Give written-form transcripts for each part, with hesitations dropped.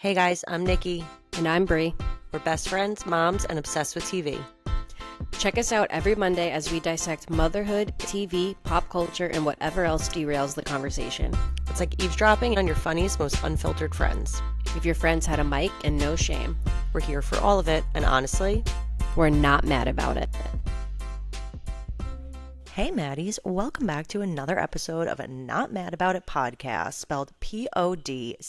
Hey guys, I'm Nikki. And I'm Brie. We're best friends, moms, and obsessed with TV. Check us out every Monday as we dissect motherhood, TV, pop culture, and whatever else derails the conversation. It's like eavesdropping on your funniest, most unfiltered friends. If your friends had a mic and no shame, We're here for all of it, and honestly, we're not mad about it. hey Maddies, welcome back to another episode of a Not Mad About It podcast, spelled Podcast.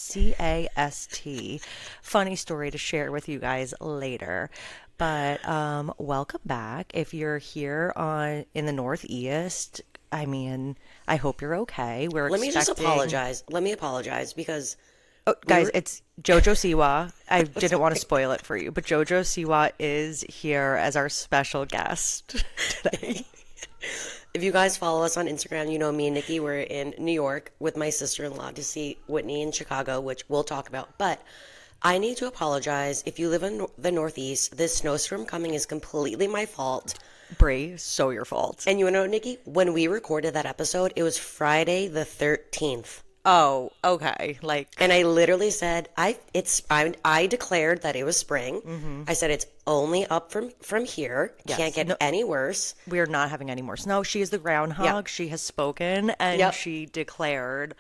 Funny story to share with you guys later. But welcome back. If you're here in the Northeast, I mean, I hope you're okay. Let me just apologize. Let me apologize because... Oh, guys, it's Jojo Siwa. I didn't want to spoil it for you, but Jojo Siwa is here as our special guest today. If you guys follow us on Instagram, you know me and Nikki were in New York with my sister-in-law to see Whitney in Chicago, which we'll talk about. But I need to apologize. If you live in the Northeast, this snowstorm coming is completely my fault. Brie, so your fault. And you know, Nikki, when we recorded that episode, it was Friday the 13th. Oh, okay. And I literally said, I declared that it was spring. Mm-hmm. I said it's only up from here. Yes. Can't get any worse. We are not having any more snow. She is the groundhog. Yep. She has spoken, and Yep. she declared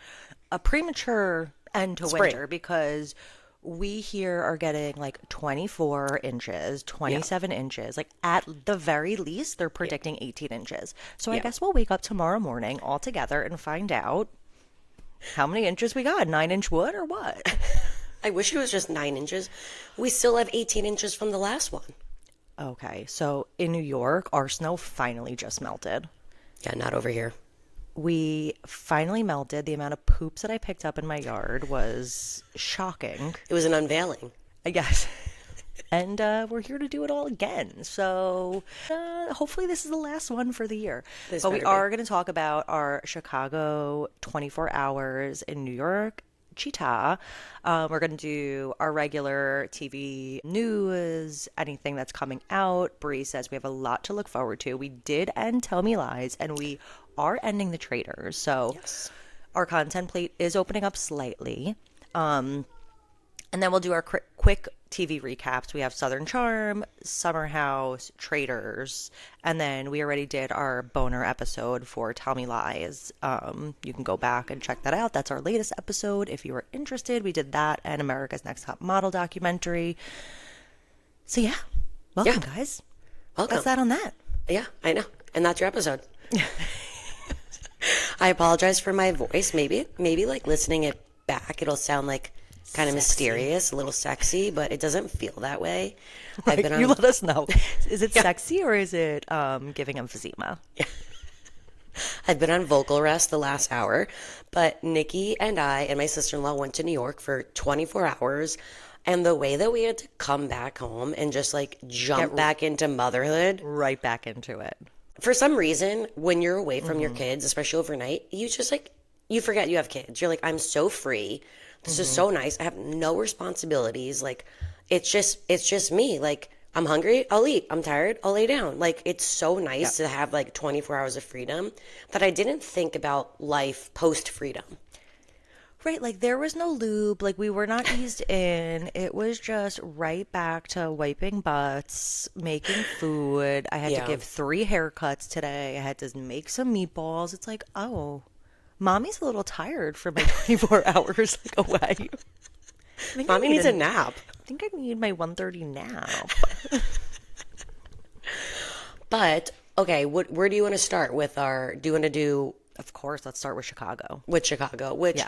a premature end to Spring. winter because we here are getting like 24 inches, 27 inches. Like at the very least, they're predicting 18 inches. So I guess we'll wake up tomorrow morning all together and find out how many inches we got. 9-inch wood or what? I wish it was just 9 inches. We still have 18 inches from the last one. Okay, so in New York, our snow finally just melted. Yeah, not over here. We finally melted. The amount of poops that I picked up in my yard was shocking. It was an unveiling. I guess. And we're here to do it all again. So hopefully this is the last one for the year. But we are going to talk about our Chicago 24 hours in New York, Cheetah. We're going to do our regular TV news, anything that's coming out. Brie says we have a lot to look forward to. We did end Tell Me Lies, and we are ending the Traitors. So our content plate is opening up slightly. And then we'll do our quick TV recaps. We have Southern Charm, Summer House, Traitors, and then we already did our boner episode for Tell Me Lies. You can go back and check that out. That's our latest episode. If you are interested, we did that and America's Next Top Model documentary. So yeah, welcome guys. Welcome. That's that on that. Yeah, I know. And that's your episode. I apologize for my voice. Maybe like listening it back, it'll sound like kind of mysterious, a little sexy, but it doesn't feel that way. Right. You let us know. Is it sexy or is it giving emphysema? Yeah. I've been on vocal rest the last hour, but Nikki and I and my sister-in-law went to New York for 24 hours, and the way that we had to come back home and just like jump back into motherhood. Right back into it. For some reason, when you're away from your kids, especially overnight, you just like, you forget you have kids. You're like, I'm so free. This is so nice. I have no responsibilities. Like, it's just me. Like, I'm hungry, I'll eat. I'm tired, I'll lay down. Like, it's so nice to have like 24 hours of freedom that I didn't think about life post-freedom. Right, like there was no lube, like we were not eased in. It was just right back to wiping butts, making food. I had to give 3 haircuts today. I had to make some meatballs. It's like, oh, mommy's a little tired for my 24 hours like away. Mommy needs a nap. I think I need my 1:30 nap. But, okay, where do you want to start with do you want to do... Of course, let's start with Chicago. With Chicago, which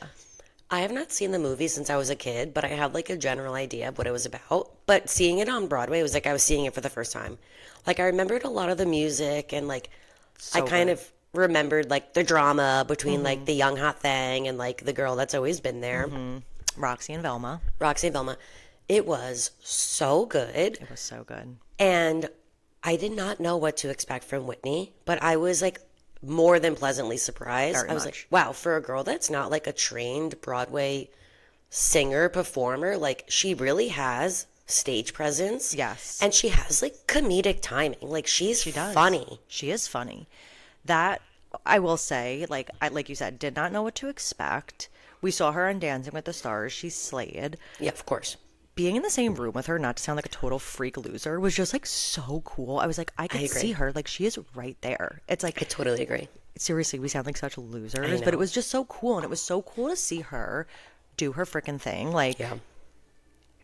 I have not seen the movie since I was a kid, but I had like a general idea of what it was about. But seeing it on Broadway, it was like I was seeing it for the first time. Like I remembered a lot of the music and like I kind of remembered like the drama between like the young hot thing and like the girl that's always been there. Roxy and Velma. It was so good. It was so good. And I did not know what to expect from Whitney, but I was like more than pleasantly surprised. I was like, wow, for a girl that's not like a trained Broadway singer, performer, like she really has stage presence. Yes. And she has like comedic timing. Like she does. Funny. She is funny. That I will say, like you said, did not know what to expect. We saw her on Dancing with the Stars. She slayed. Yeah, of course. Being in the same room with her, not to sound like a total freak loser, was just like so cool. I was like, I could see her. Like, she is right there. It's like, I totally agree. Seriously, we sound like such losers, but it was just so cool. And it was so cool to see her do her freaking thing. Like,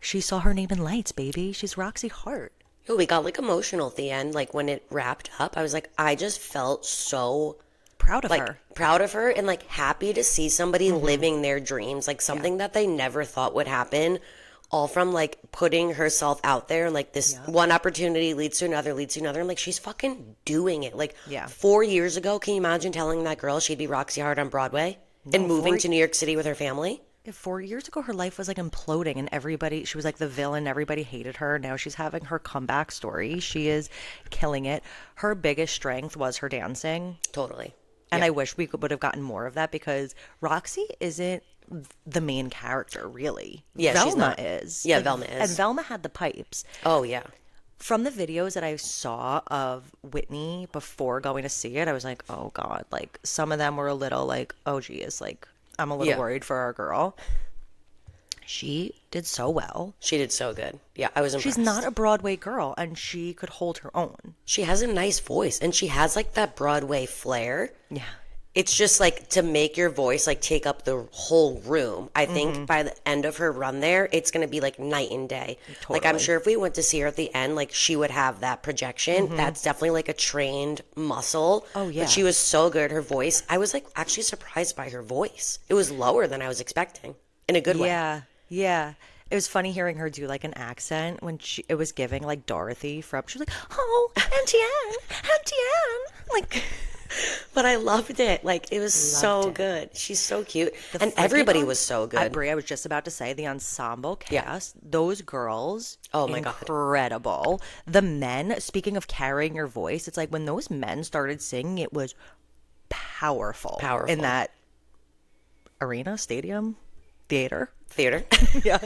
she saw her name in lights, baby. She's Roxy Hart. Yo, we got like emotional at the end. Like when it wrapped up, I was like, I just felt so proud of her. Proud of her and like happy to see somebody living their dreams, like something that they never thought would happen. All from like putting herself out there and like this one opportunity leads to another, and like she's fucking doing it. Like 4 years ago, can you imagine telling that girl she'd be Roxy Hart on Broadway and moving to New York City with her family? 4 years ago, her life was like imploding and she was like the villain. Everybody hated her. Now she's having her comeback story. She is killing it. Her biggest strength was her dancing. Totally. And I wish we would have gotten more of that because Roxy isn't the main character, really. Yeah, Velma she's not. is. Yeah, like, Velma is. And Velma had the pipes. Oh, yeah. From the videos that I saw of Whitney before going to see it, I was like, oh, God. Like, some of them were a little like, oh, geez. Like, I'm a little worried for our girl. She did so well. She did so good. Yeah, I was impressed. She's not a Broadway girl, and she could hold her own. She has a nice voice, and she has like that Broadway flair. Yeah. It's just like to make your voice like take up the whole room. I think by the end of her run there, it's going to be like night and day. Totally. Like I'm sure if we went to see her at the end, like she would have that projection. That's definitely like a trained muscle. Oh, yeah. But she was so good. Her voice, I was like actually surprised by her voice. It was lower than I was expecting in a good way. Yeah. It was funny hearing her do like an accent when it was giving like Dorothy from, she was like, oh, Auntie Anne. Like, but I loved it. Like it was so good. She's so cute. And everybody was so good. Brie, I was just about to say the ensemble cast, those girls, oh my God, incredible. The men, speaking of carrying your voice, it's like when those men started singing, it was powerful. In that arena, stadium, theater. Yeah.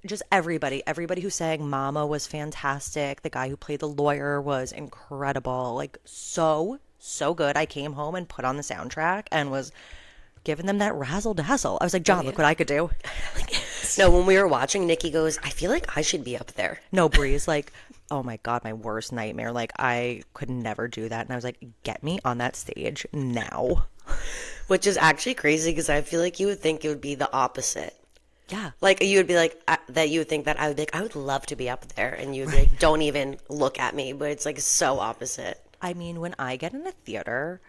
Just everybody who sang Mama was fantastic. The guy who played the lawyer was incredible. Like so good. I came home and put on the soundtrack and was giving them that razzle dazzle. I was like, John, look what I could do. No, when we were watching, Nikki goes, I feel like I should be up there. No, Bree's like, oh my God, my worst nightmare. Like I could never do that. And I was like, get me on that stage now. Which is actually crazy because I feel like you would think it would be the opposite. Yeah. Like you would be like, that you would think that I would be like, I would love to be up there. And you would be like, don't even look at me. But it's like so opposite. I mean, when I get in a theater,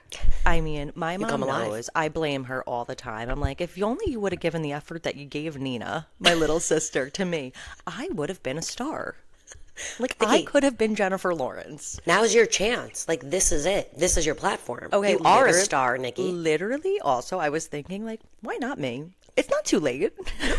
I mean, my mom knows. I blame her all the time. I'm like, if only you would have given the effort that you gave Nina, my little sister, to me, I would have been a star. Like, I could have been Jennifer Lawrence. Now's your chance. Like, this is it. This is your platform. Okay, you are a star, Nikki. Literally, also, I was thinking, like, why not me? It's not too late.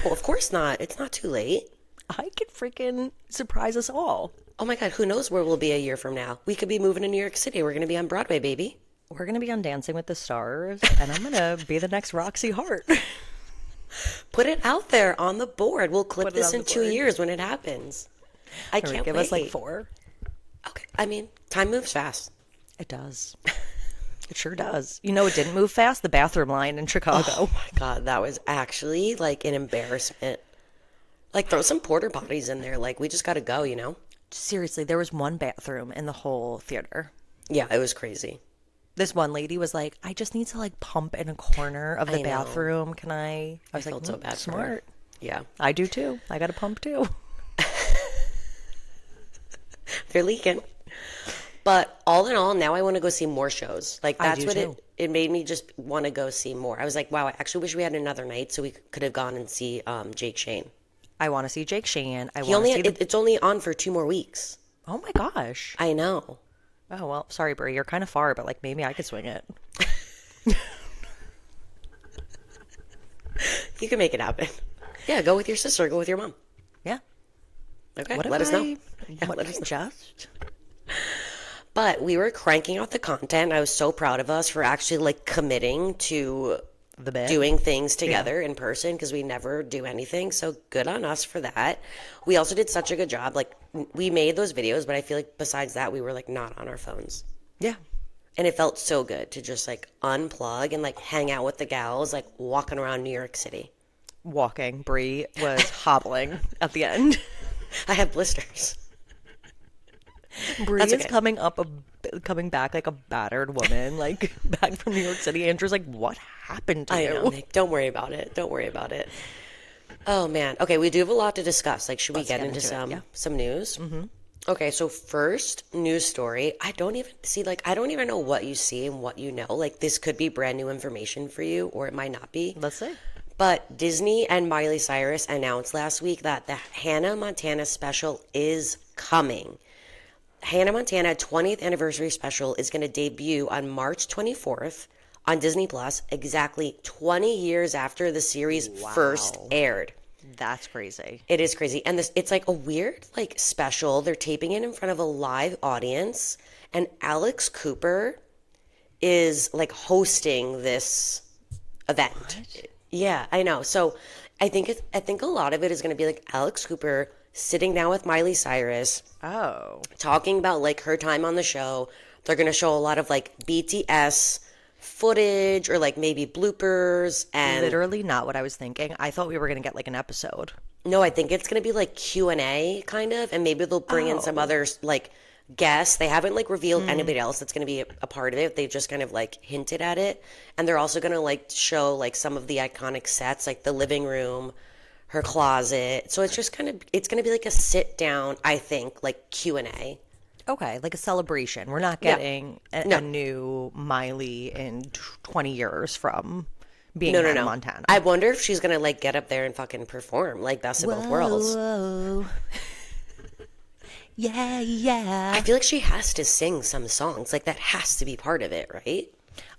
No, of course not. It's not too late. I could freaking surprise us all. Oh my God, who knows where we'll be a year from now? We could be moving to New York City. We're going to be on Broadway, baby. We're going to be on Dancing with the Stars, and I'm going to be the next Roxy Hart. Put it out there on the board. We'll clip this in 2 years when it happens. I can't give wait. us like 4. Okay. I mean, time moves fast. It does. It sure does. You know, it didn't move fast. The bathroom line in Chicago. Oh my God, that was actually like an embarrassment. Like throw some porta potties in there. Like we just got to go, you know? Seriously, there was one bathroom in the whole theater. Yeah, it was crazy. This one lady was like, I just need to like pump in a corner of the bathroom. Can I? I was felt like, so bad. Smart. Yeah. I do too. I got to pump too. They're leaking. But all in all, now I want to go see more shows. Like that's what it made me just want to go see more. I was like, wow, I actually wish we had another night so we could have gone and see Jake Shane. I want to see Jake Shane. It's only on for 2 more weeks. Oh my gosh. I know. Oh, well, sorry, Brie. You're kind of far, but like maybe I could swing it. You can make it happen. Yeah, go with your sister. Go with your mom. Yeah. Okay, let us know. Yeah, let us just. But we were cranking out the content. I was so proud of us for actually like committing to doing things together in person because we never do anything. So good on us for that. We also did such a good job. Like we made those videos, but I feel like besides that, we were like not on our phones. Yeah. And it felt so good to just like unplug and like hang out with the gals, like walking around New York City. Walking. Brie was hobbling at the end. I have blisters. Brie That's is okay. coming back like a battered woman, like back from New York City. Andrew's like, what happened to I you? know, Nick. Don't worry about it. Don't worry about it. Oh man. Okay, we do have a lot to discuss. Like, should we get into some news? Mm-hmm. Okay, so first news story. I don't even know what you see and what you know. Like, this could be brand new information for you, or it might not be. Let's see. But Disney and Miley Cyrus announced last week that the Hannah Montana special is coming. Hannah Montana 20th anniversary special is going to debut on March 24th on Disney Plus, exactly 20 years after the series first aired. That's crazy. It is crazy. And it's like a weird like special. They're taping it in front of a live audience, and Alex Cooper is like hosting this event. What? Yeah, I know. So I think a lot of it is going to be like Alex Cooper sitting down with Miley Cyrus. Oh. Talking about like her time on the show. They're going to show a lot of like BTS footage or like maybe bloopers, and Literally not what I was thinking. I thought we were going to get like an episode. no, I think it's going to be like Q&A kind of, and maybe they'll bring in some other like guests. They haven't like revealed anybody else that's going to be a part of it. They've just kind of like hinted at it, and they're also going to like show like some of the iconic sets, like the living room, her closet. So it's just it's going to be like a sit down, I think, like Q&A. Okay, like a celebration. We're not getting a new Miley in 20 years from being Hannah Montana. I wonder if she's gonna like get up there and fucking perform like Best of Both Worlds. Whoa. Yeah. I feel like she has to sing some songs. Like that has to be part of it, right?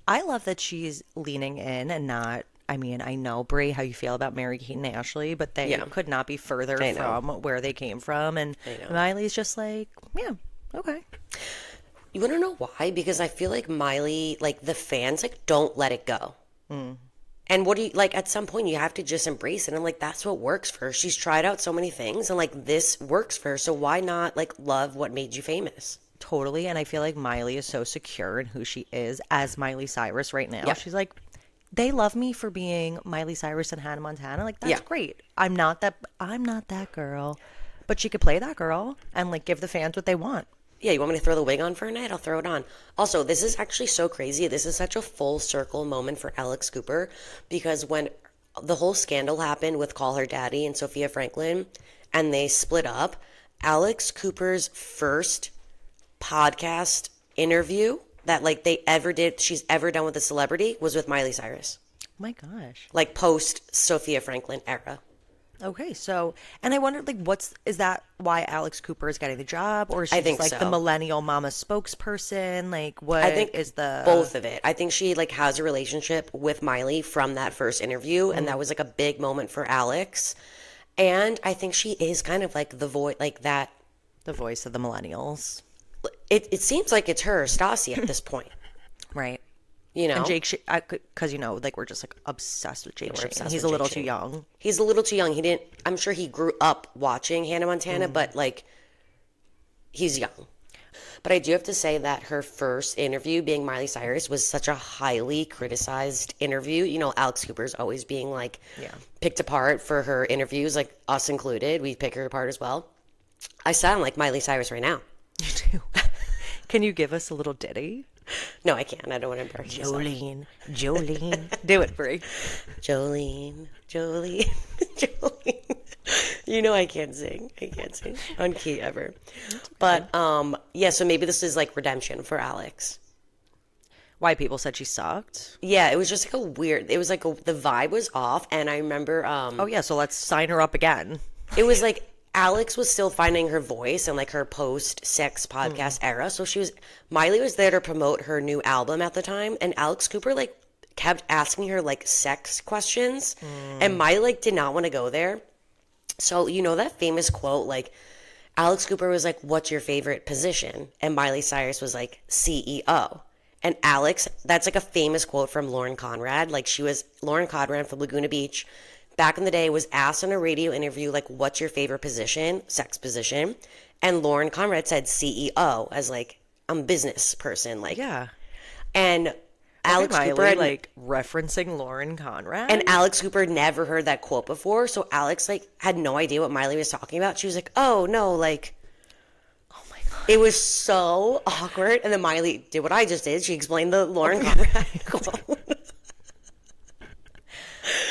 I love that she's leaning in and not. I mean, I know, Brie, how you feel about Mary-Kate and Ashley, but they could not be further from where they came from. And Miley's just like, yeah, okay. You want to know why? Because I feel like Miley, like the fans, like don't let it go. And what do you like? At some point, you have to just embrace it. And I'm like, that's what works for her. She's tried out so many things, and like this works for her. So why not like love what made you famous? Totally. And I feel like Miley is so secure in who she is as Miley Cyrus right now. She's like, they love me for being Miley Cyrus and Hannah Montana. Like, that's great. I'm not that girl. But she could play that girl and like give the fans what they want. Yeah, you want me to throw the wig on for a night? I'll throw it on. Also, this is actually so crazy. This is such a full circle moment for Alex Cooper, because when the whole scandal happened with Call Her Daddy and Sophia Franklin and they split up, Alex Cooper's first podcast interview that like she's ever done with a celebrity was with Miley Cyrus. Oh my gosh. Like post Sophia Franklin era. Okay, so, and I wondered, like, is that why Alex Cooper is getting the job? Or is she I think just, like, so. the millennial mama spokesperson? Like, what I think is the... both of it. I think she, like, has a relationship with Miley from that first interview, and that was, like, a big moment for Alex. And I think she is kind of, like, the voice, like, that... The voice of the millennials. It seems like it's her, Stassi, at this point. Right. You know? And Jake, because, you know, like, we're just, like, obsessed with Jake Shane. He's a little too young. He's a little too young. I'm sure he grew up watching Hannah Montana, but, like, he's young. But I do have to say that her first interview, being Miley Cyrus, was such a highly criticized interview. You know, Alex Cooper's always being, like, picked apart for her interviews, like, us included. We pick her apart as well. I sound like Miley Cyrus right now. You do. Can you give us a little ditty? No, I can't. I don't want to embarrass myself. Jolene. Do it, Brie. Jolene. You know I can't sing. On key ever. But, yeah, so maybe this is like redemption for Alex. Why people said she sucked? Yeah, it was just like it was like the vibe was off, and I remember... oh, yeah, so let's sign her up again. It was like... Alex was still finding her voice in like her post-sex podcast era. So Miley was there to promote her new album at the time. And Alex Cooper like kept asking her like sex questions. And Miley like did not want to go there. So you know that famous quote, like Alex Cooper was like, "What's your favorite position?" And Miley Cyrus was like, "CEO." And Alex, that's like a famous quote from Lauren Conrad. Like Lauren Conrad from Laguna Beach. Back in the day, was asked in a radio interview, like, what's your favorite position, sex position? And Lauren Conrad said CEO, as like, I'm a business person. Like, yeah. And Alex Miley, Cooper had, like referencing Lauren Conrad. and Alex Cooper had never heard that quote before, so Alex like had no idea what Miley was talking about. She was like, "Oh no, like." Oh my God. It was so awkward. And then Miley did what I just did. She explained the Lauren Conrad quote.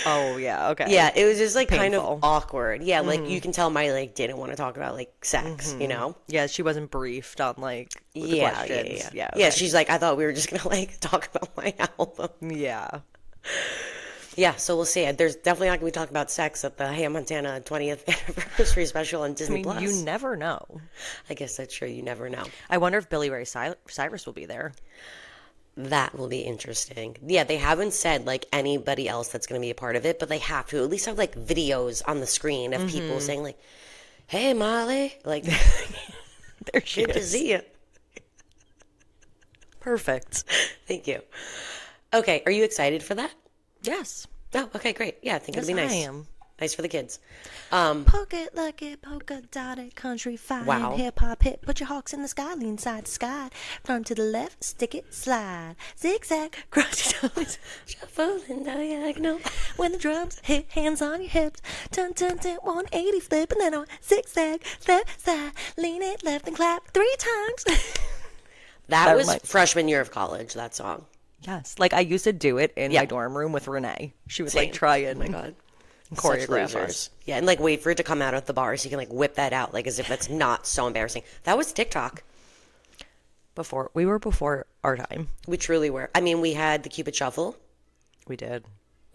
Oh yeah, okay. Yeah, it was just like kind Painful. of awkward. Yeah, like you can tell Miley like didn't want to talk about like sex, you know? Yeah, she wasn't briefed on like the Yeah, questions. yeah. Okay. She's like, I thought we were just gonna like talk about my album. Yeah. Yeah, so we'll see. There's definitely not gonna be talking about sex at the Hannah Montana 20th anniversary special on I Disney mean, Plus. you never know. I guess that's true. You never know. I wonder if Billy Ray Cyrus will be there. That will be interesting. Yeah, they haven't said like anybody else that's going to be a part of it, but they have to at least have like videos on the screen of people saying like, "Hey, Molly," like, There she "Good to is. see you." Perfect. Thank you. Okay, are you excited for that? Yes. Oh, okay, great. Yeah, I think it'll Yes, be nice. I am. Nice for the kids. Poke it, look it, polka dotted, country fine, Wow. hip hop hit. Put your hawks in the sky, lean side to sky. From to the left, stick it, slide. Zigzag, cross your toes. Shuffle and diagonal. When the drums hit, hands on your hips. Turn, turn, turn, 180 flip, and then on zigzag, left side. Lean it left and clap 3 times. That was reminds- freshman year of college, that song. Yes, like I used to do it in Yeah. my dorm room with Renee. She would Same. like try and Oh my God. choreograph Such us. losers. Yeah, and like wait for it to come out at the bar so you can like whip that out, like as if that's not so embarrassing. That was TikTok. Before our time. We truly were. I mean, we had the Cupid Shuffle. We did.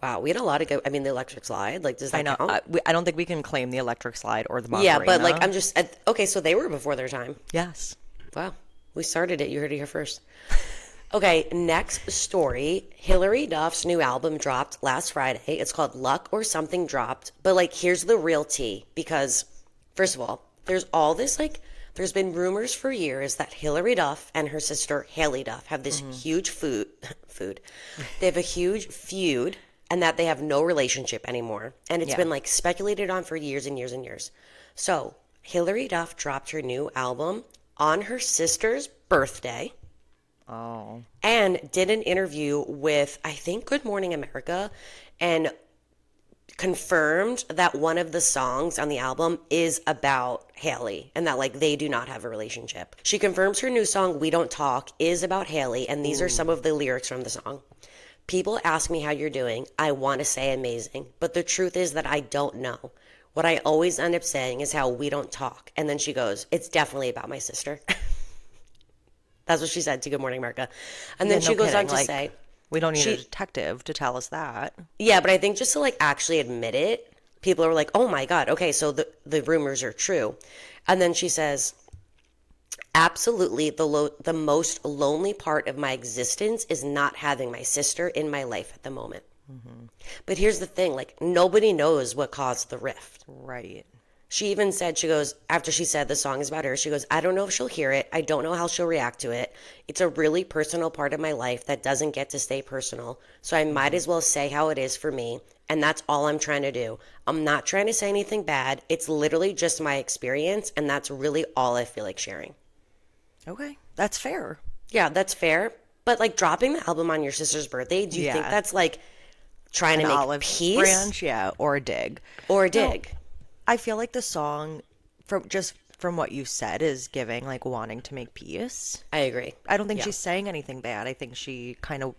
Wow, we had a lot of good. I mean, the Electric Slide. Like, does that I know. count? I don't think we can claim the electric slide or the Macarena. Yeah, but like, I'm just okay. So they were before their time. Yes. Wow, we started it. You heard it here first. Okay, next story. Hilary Duff's new album dropped last Friday. It's called Luck or Something Dropped. But like, here's the real tea. Because, first of all, there's all this like, there's been rumors for years that Hilary Duff and her sister Haley Duff have this huge food. They have a huge feud, and that they have no relationship anymore. And it's been like speculated on for years and years and years. So Hilary Duff dropped her new album on her sister's birthday. Oh. And did an interview with, I think, Good Morning America, and confirmed that one of the songs on the album is about Haley and that like they do not have a relationship. She confirms her new song, We Don't Talk, is about Haley, and these are some of the lyrics from the song. People ask me how you're doing. I want to say amazing, but the truth is that I don't know. What I always end up saying is how we don't talk. And then she goes, it's definitely about my sister. That's what she said to Good Morning America. And then Yeah, she no goes kidding. on to Like, say, we don't need she- a detective to tell us that. yeah, but I think just to like actually admit it, people are like, oh my God, okay, so the rumors are true. And then she says, absolutely, the most lonely part of my existence is not having my sister in my life at the moment. But here's the thing, like nobody knows what caused the rift. Right. She even said, she goes, after she said the song is about her, she goes, I don't know if she'll hear it. I don't know how she'll react to it. It's a really personal part of my life that doesn't get to stay personal. So I might as well say how it is for me. And that's all I'm trying to do. I'm not trying to say anything bad. It's literally just my experience. And that's really all I feel like sharing. Okay. That's fair. Yeah, that's fair. But like dropping the album on your sister's birthday, do you think Yeah. that's like trying to make Olive peace? branch, yeah, or a dig. Or a dig? I feel like the song, from what you said, is giving like wanting to make peace. I agree. I don't think Yeah. she's saying anything bad. I think she kind of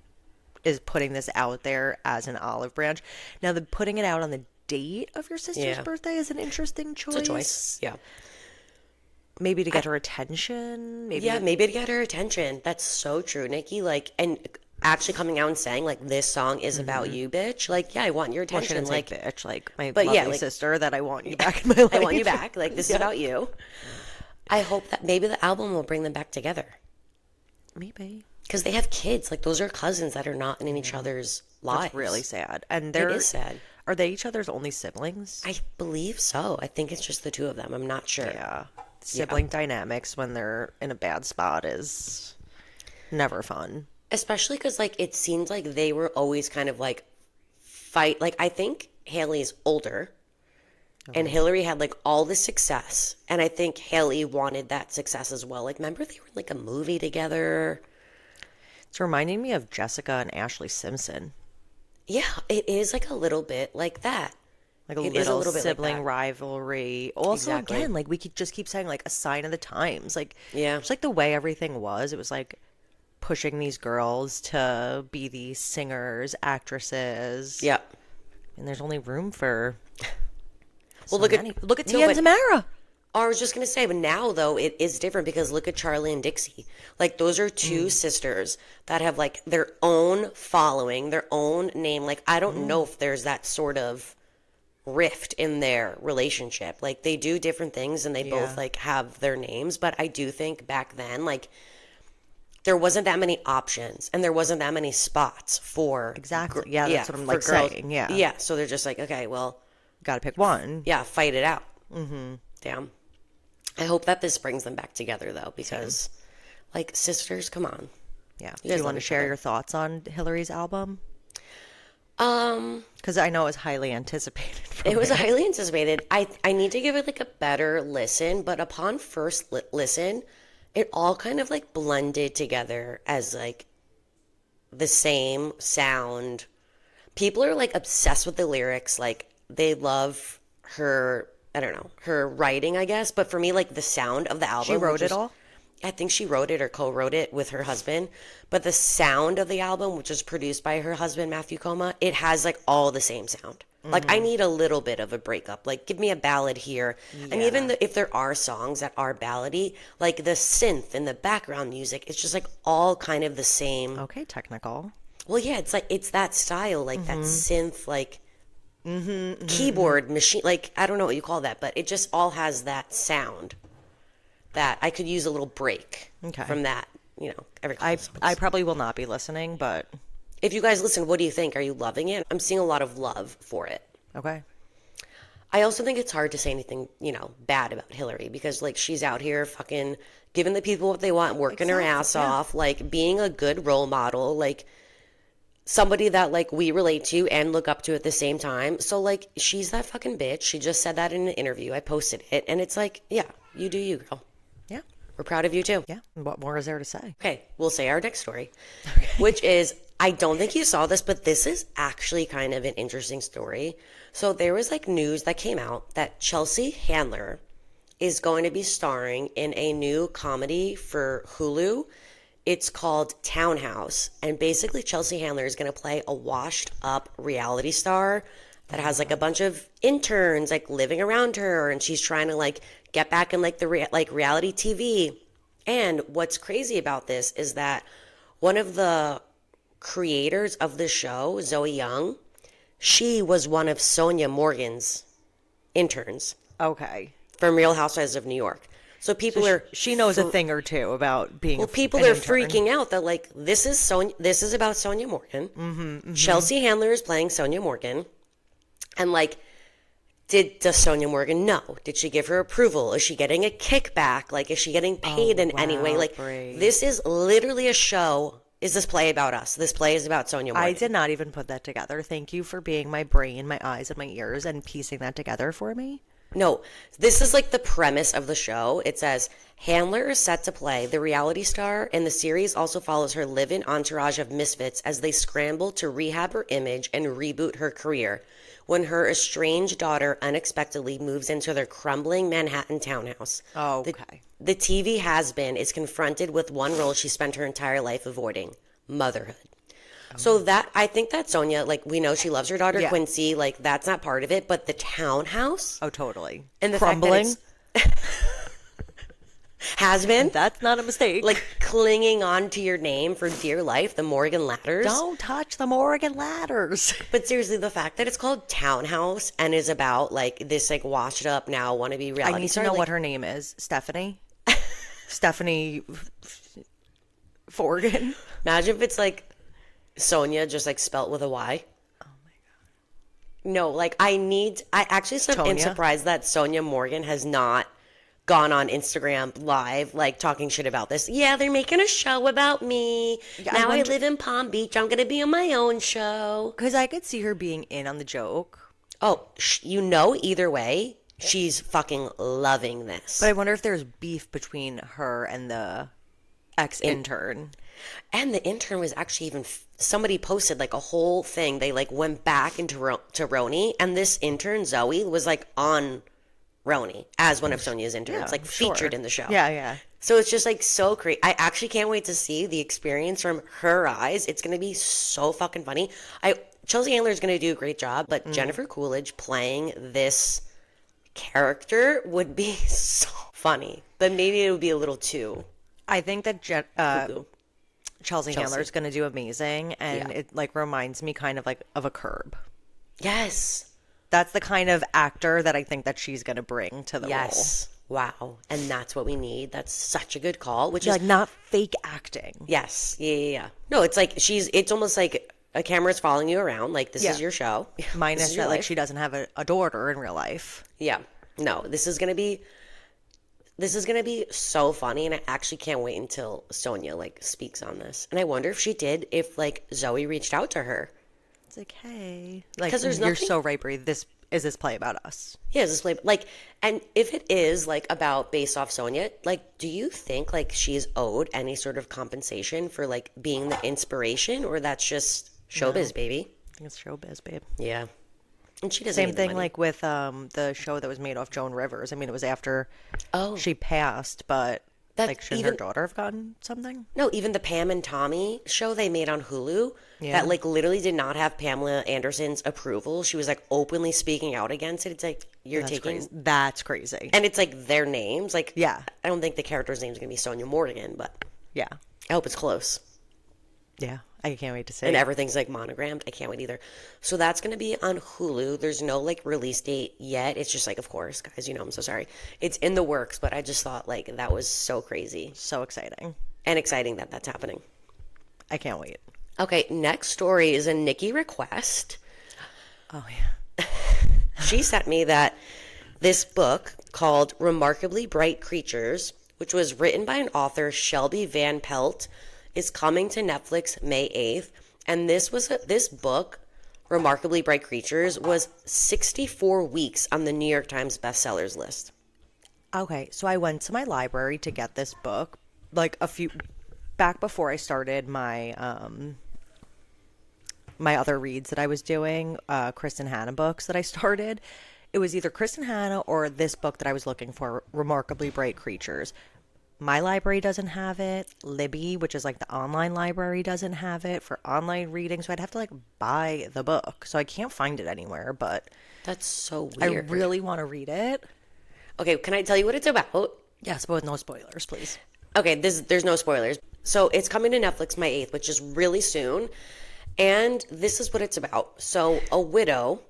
is putting this out there as an olive branch. Now, the putting it out on the date of your sister's Yeah. birthday is an interesting choice. It's a choice. Yeah. Maybe to get her attention. Maybe. Yeah, maybe to get her attention. That's so true, Nikki. Like, and actually coming out and saying, like, this song is about you, bitch. Like, yeah, I want your Well, she attention. didn't Like, say bitch, like my but lovely yeah, like- sister that I want you back in my life. I want you back. Like, this is about you. I hope that maybe the album will bring them back together. Maybe. Because they have kids. Like, those are cousins that are not in each other's lives. That's really sad. And It they're is sad. Are they each other's only siblings? I believe so. I think it's just the two of them. I'm not sure. Yeah. Sibling dynamics when they're in a bad spot is never fun. Especially because, like, it seems like they were always kind of, like, fight. Like, I think Haley's older. And Hilary had, like, all the success. And I think Haley wanted that success as well. Like, remember they were in, like, a movie together? It's reminding me of Jessica and Ashley Simpson. Yeah, it is like a little bit like that. Like a It is a little little bit like sibling that. rivalry. Also, Exactly. again, like we could just keep saying like a sign of the times. Like, Yeah. just like the way everything was, it was like pushing these girls to be these singers, actresses. Yeah. And there's only room for Well, so look many. at Look at no, Tia and but Tamara. I was just gonna say, but now though it is different because look at Charlie and Dixie. Like those are two sisters that have like their own following, their own name. Like I don't know if there's that sort of rift in their relationship. Like they do different things and they both Yeah. like have their names, but I do think back then like there wasn't that many options and there wasn't that many spots for Exactly. Yeah, that's what I'm for like girls. saying. Yeah. Yeah, so they're just like, okay, well, Got to pick one. yeah, fight it out. Mm-hmm. Damn. I hope that this brings them back together though, because like sisters, come on. Yeah. You Do guys you love want to each share other. your thoughts on Hillary's album? Because I know it was highly anticipated. It was highly anticipated. I need to give it like a better listen, but upon first listen, it all kind of like blended together as like the same sound. People are like obsessed with the lyrics, like they love her, I don't know, her writing, I guess, but for me like the sound of the album, She wrote which it was- all? I think she wrote it or co-wrote it with her husband, but the sound of the album, which is produced by her husband Matthew Coma, it has like all the same sound. Like I need a little bit of a breakup. Like give me a ballad here, and even if there are songs that are ballady, like the synth and the background music, it's just like all kind of the same. Okay, technical. Well, yeah, it's like it's that style, like that synth, like keyboard machine. Like I don't know what you call that, but it just all has that sound. That I could use a little break Okay. from that, you know, every couple I of songs. I probably will not be listening, but If you guys listen, what do you think? Are you loving it? I'm seeing a lot of love for it. okay. I also think it's hard to say anything, you know, bad about Hillary because, like, she's out here fucking giving the people what they want, working her ass off, like, being a good role model, like, somebody that, like, we relate to and look up to at the same time. So, like, she's that fucking bitch. She just said that in an interview. I posted it. And it's like, yeah, you do you, girl. Yeah. We're proud of you, too. Yeah. What more is there to say? Okay, we'll say our next story, which is I don't think you saw this, but this is actually kind of an interesting story. So there was like news that came out that Chelsea Handler is going to be starring in a new comedy for Hulu. It's called Townhouse, and basically Chelsea Handler is going to play a washed up reality star that has like a bunch of interns like living around her, and she's trying to like get back in like the reality TV. And what's crazy about this is that one of the creators of the show, Zoe Young, she was one of Sonja Morgan's interns Okay. from Real Housewives of New York. So people are She knows a thing or two about being well, people an are intern. freaking out that like this is about Sonja Morgan. Chelsea Handler is playing Sonja Morgan, and like, does Sonja Morgan know? Did she give her approval? Is she getting a kickback? Like, is she getting paid in any way? wow, Like, Brie. this is literally a show. Is this play about us? This play is about Sonja Morgan. I did not even put that together. Thank you for being my brain, my eyes, and my ears and piecing that together for me. No, this is like the premise of the show. It says Handler is set to play the reality star, and the series also follows her live-in entourage of misfits as they scramble to rehab her image and reboot her career when her estranged daughter unexpectedly moves into their crumbling Manhattan townhouse. Oh, okay. The TV has-been is confronted with one role she spent her entire life avoiding: motherhood. So that I think that Sonia, like we know she loves her daughter Yeah. Quincy, like that's not part of it, but the townhouse Oh, totally. and the Crumbling. fact that it's has been That's not a mistake. like clinging on to your name for dear life, the Morgan Ladders. don't touch the Morgan ladders. But seriously, the fact that it's called Townhouse and is about like this like washed up now wannabe reality I need to star, know like, what her name is. Stephanie? Stephanie Forgan? imagine if it's like Sonia just like spelt with a Y. Oh my god. No, like I actually am Tonya? surprised that Sonia Morgan has not gone on Instagram live like talking shit about this. Yeah, they're making a show about me. I Now I wonder- live in Palm Beach. I'm gonna be on my own show. Because I could see her being in on the joke. Oh, you know, either way, she's fucking loving this. But I wonder if there's beef between her and the ex-intern. And the intern was actually even somebody posted like a whole thing. They like went back into to Roni, and this intern Zoe was like on Roni as one of Sonja's interns, like featured in the show. Yeah, yeah. So it's just like so great. I actually can't wait to see the experience from her eyes. It's gonna be so fucking funny. Chelsea Handler is gonna do a great job, but Jennifer Coolidge playing this character would be so funny. But maybe it would be a little too. I think that Chelsea Handler is going to do amazing, and it like reminds me kind of like of a Curb. Yes. That's the kind of actor that I think that she's going to bring to the role. Yes. Wow. And that's what we need. That's such a good call. Which is like not fake acting. Yes. Yeah. No, it's like it's almost like a camera's following you around. Like this is your show. Minus that like she doesn't have a daughter in real life. Yeah. No, this is gonna be so funny, and I actually can't wait until Sonja like speaks on this. And I wonder if like Zoe reached out to her. It's like, hey, like there's you're nothing... so right, Brie. This play about us. Yeah, is this play like, and if it is like about based off Sonja, like, do you think like she's owed any sort of compensation for like being the inspiration, or that's just showbiz, baby? I think it's showbiz, babe. Yeah. And she doesn't Same thing like with the show that was made off Joan Rivers. I mean, it was after she passed, but like shouldn't her daughter have gotten something? No, even the Pam and Tommy show they made on Hulu that like literally did not have Pamela Anderson's approval. She was like openly speaking out against it. It's like That's crazy. And it's like their names. Like I don't think the character's name is gonna be Sonja Morgan, but I hope it's close. Yeah. I can't wait to see and it. everything's like monogrammed. I can't wait either. So that's going to be on Hulu. There's no like release date yet. It's just like, of course, guys, I'm so sorry. It's in the works, but I just thought like that was so crazy. So exciting. And exciting that that's happening. I can't wait. Okay, next story is a Nikki request. Oh, yeah. She sent me this book called Remarkably Bright Creatures, which was written by an author, Shelby Van Pelt, is coming to Netflix May 8th. And this book, Remarkably Bright Creatures, was 64 weeks on the New York Times bestsellers list. Okay, so I went to my library to get this book, like back before I started my my other reads that I was doing, Kristen Hanna books that I started. It was either Kristen Hanna or this book that I was looking for, Remarkably Bright Creatures. My library doesn't have it. Libby, which is like the online library, doesn't have it for online reading. So I'd have to like buy the book. So I can't find it anywhere, but that's so weird. I really want to read it. Okay, can I tell you what it's about? Yes, but with no spoilers, please. Okay, there's no spoilers. So it's coming to Netflix May 8th, which is really soon. And this is what it's about. So a widow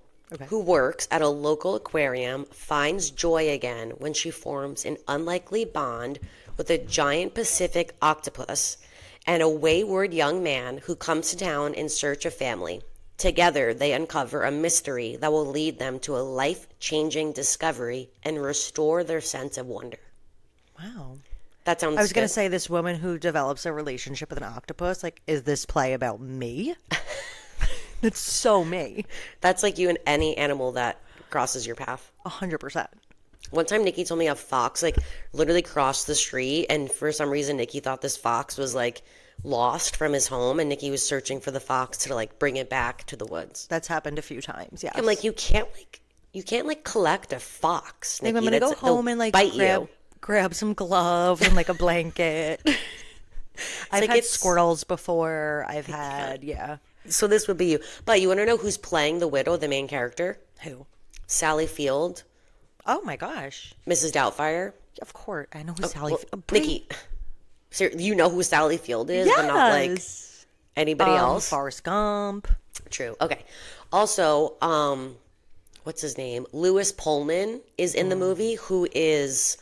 who works at a local aquarium finds joy again when she forms an unlikely bond with a giant Pacific octopus and a wayward young man who comes to town in search of family. Together, they uncover a mystery that will lead them to a life-changing discovery and restore their sense of wonder. Wow. That sounds I was going good. to say this woman who develops a relationship with an octopus, like, is this play about me? It's so me. That's like you and any animal that crosses your path. 100%. One time Nikki told me a fox like literally crossed the street, and for some reason Nikki thought this fox was like lost from his home, and Nikki was searching for the fox to like bring it back to the woods. That's happened a few times, yes. I'm like, you can't collect a fox, Nikki. Like, I'm going to go home and like grab some gloves and like a blanket. I've had squirrels before. I've had, So this would be you. But you want to know who's playing the widow, the main character? Who? Sally Field. Oh my gosh. Mrs. Doubtfire. Of course. I know who Sally Field. Nikki. So you know who Sally Field is, but not like anybody else? Forrest Gump. True. Okay. Also, what's his name? Lewis Pullman is in the movie, who is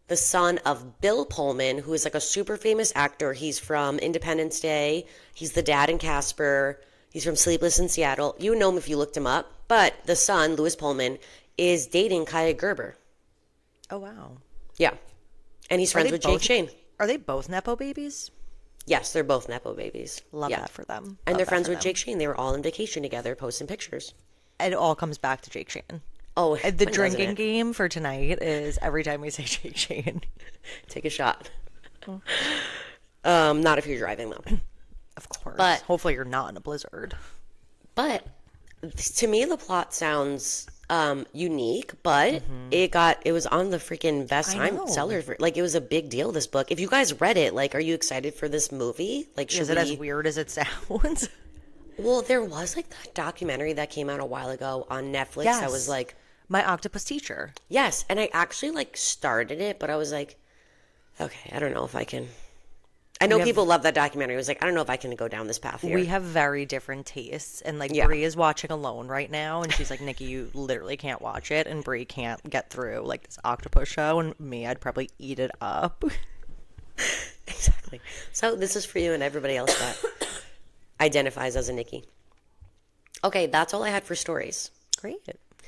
the son of Bill Pullman, who is like a super famous actor. He's from Independence Day. He's the dad in Casper. He's from Sleepless in Seattle. You know him if you looked him up. But the son, Lewis Pullman, is dating Kaya Gerber. Oh, wow. Yeah. And he's friends with Jake Shane. Are they both Nepo babies? Yes, they're both Nepo babies. Love that for them. And they're friends with Jake Shane. They were all on vacation together, posting pictures. It all comes back to Jake Shane. Oh, the drinking game for tonight is every time we say Jake Shane. Take a shot. Not if you're driving though. Of course. But hopefully you're not in a blizzard. But to me, the plot sounds unique, but it was on the freaking best time sellers. Like, it was a big deal, this book. If you guys read it, like, are you excited for this movie? Like, Is it as weird as it sounds? Well, there was like that documentary that came out a while ago on Netflix that was like My Octopus Teacher. Yes, and I actually like started it, but I was like, okay, I don't know if I can. I know people love that documentary. I was like, I don't know if I can go down this path here. We have very different tastes, and like Brie is watching Alone right now, and she's like, Nikki, you literally can't watch it, and Brie can't get through like this octopus show, and me, I'd probably eat it up. Exactly. So this is for you and everybody else that identifies as a Nikki. Okay, that's all I had for stories. Great.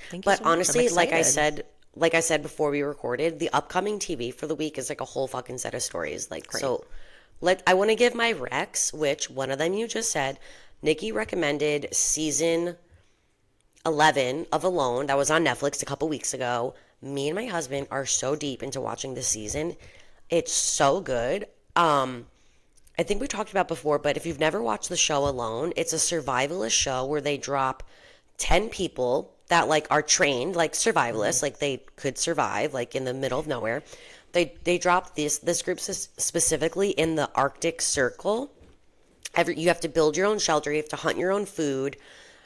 Thank you But so much. honestly, like I said before we recorded, the upcoming TV for the week is like a whole fucking set of stories. Like, so I want to give my recs, which one of them you just said. Nikki recommended season 11 of Alone that was on Netflix a couple weeks ago. Me and my husband are so deep into watching this season. It's so good. I think we talked about before, but if you've never watched the show Alone, it's a survivalist show where they drop 10 people that like are trained like survivalists, like they could survive like in the middle of nowhere. They drop this group specifically in the Arctic Circle. You have to build your own shelter, you have to hunt your own food.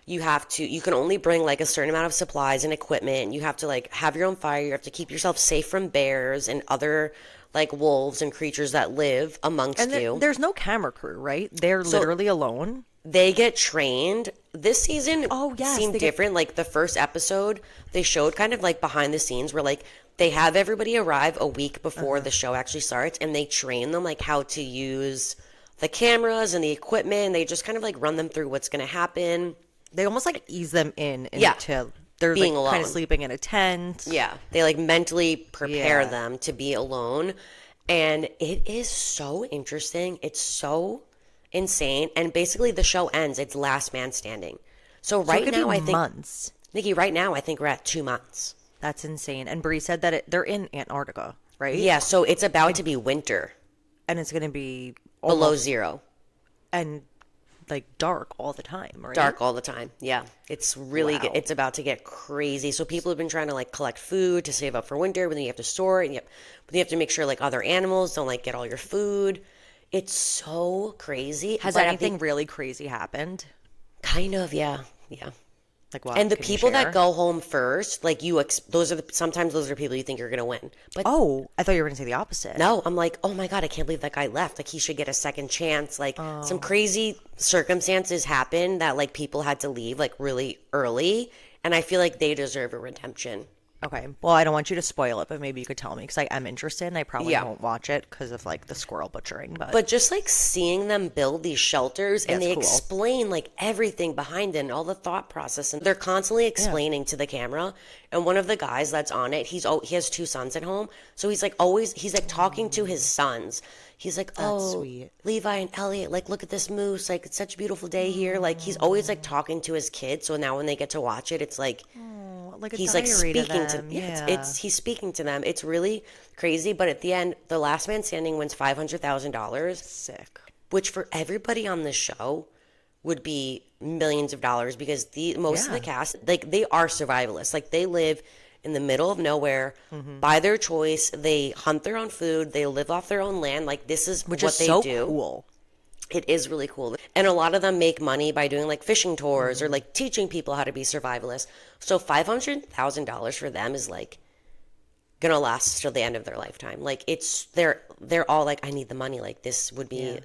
You can only bring like a certain amount of supplies and equipment. You have to like have your own fire. You have to keep yourself safe from bears and other like wolves and creatures that live amongst you. There's no camera crew, right? They're literally alone. They get trained. This season seemed different. Like the first episode, they showed kind of like behind the scenes where like they have everybody arrive a week before the show actually starts, and they train them like how to use the cameras and the equipment. They just kind of like run them through what's going to happen. They almost like ease them into they're being like alone. kind of sleeping in a tent. Yeah, they like mentally prepare them to be alone, and it is so interesting. It's so insane, and basically the show ends. It's last man standing. So right now, I think months. Nikki, right now I think we're at 2 months. That's insane. And Brie said that they're in Antarctica, right? Yeah, so it's about to be winter, and it's going to be below zero, and like dark all the time, right? Dark all the time. Yeah, it's really good. It's about to get crazy. So people have been trying to like collect food to save up for winter, but then you have to store it, but you have to make sure like other animals don't like get all your food. It's so crazy. Has anything really crazy happened? Kind of, yeah. Like what? And the people that go home first, like sometimes those are people you think you're gonna win. But I thought you were gonna say the opposite. No, I'm like, oh my god, I can't believe that guy left. Like he should get a second chance. Like some crazy circumstances happen that like people had to leave like really early, and I feel like they deserve a redemption. Okay. Well, I don't want you to spoil it, but maybe you could tell me because I am interested and I probably won't watch it because of like the squirrel butchering. But just like seeing them build these shelters and they explain like everything behind it and all the thought process, and they're constantly explaining to the camera. And one of the guys that's on it, he has 2 sons at home, so he's like talking to his sons. He's like, sweet. Levi and Elliot, like, look at this moose. Like, it's such a beautiful day here. Like, he's always like talking to his kids. So now when they get to watch it, it's like, like he's like speaking to them. He's speaking to them. It's really crazy. But at the end, the last man standing wins $500,000. Sick. Which for everybody on this show would be millions of dollars, because most of the cast, like, they are survivalists. Like, they live in the middle of nowhere by their choice. They hunt their own food. They live off their own land. Like, this is what they do. Cool. It is really cool. And a lot of them make money by doing like fishing tours or like teaching people how to be survivalists. So $500,000 for them is like gonna last till the end of their lifetime. Like they're all like, I need the money. Like this would be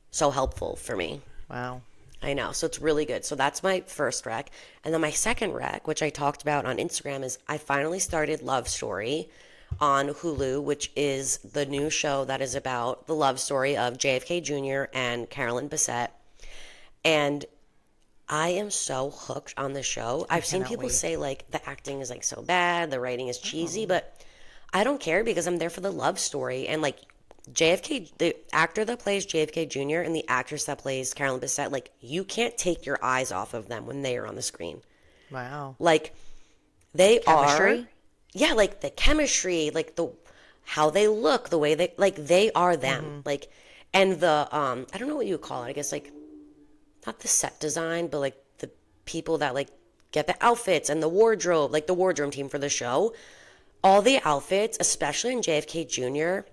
so helpful for me. Wow. I know. So it's really good. So that's my first rec. And then my second rec, which I talked about on Instagram, is I finally started Love Story on Hulu, which is the new show that is about the love story of JFK Jr. and Carolyn Bessette. And I am so hooked on the show. I've seen people say like the acting is like so bad, the writing is cheesy, but I don't care because I'm there for the love story. And like JFK, the actor that plays JFK Jr. and the actress that plays Carolyn Bessette, like you can't take your eyes off of them when they are on the screen. Wow. Like they Chemistry? are. Yeah, like the chemistry, like how they look, the way they are them. Like, And the I don't know what you would call it. I guess like not the set design, but like the people that like get the outfits and the wardrobe, like the wardrobe team for the show. All the outfits, especially in JFK Jr.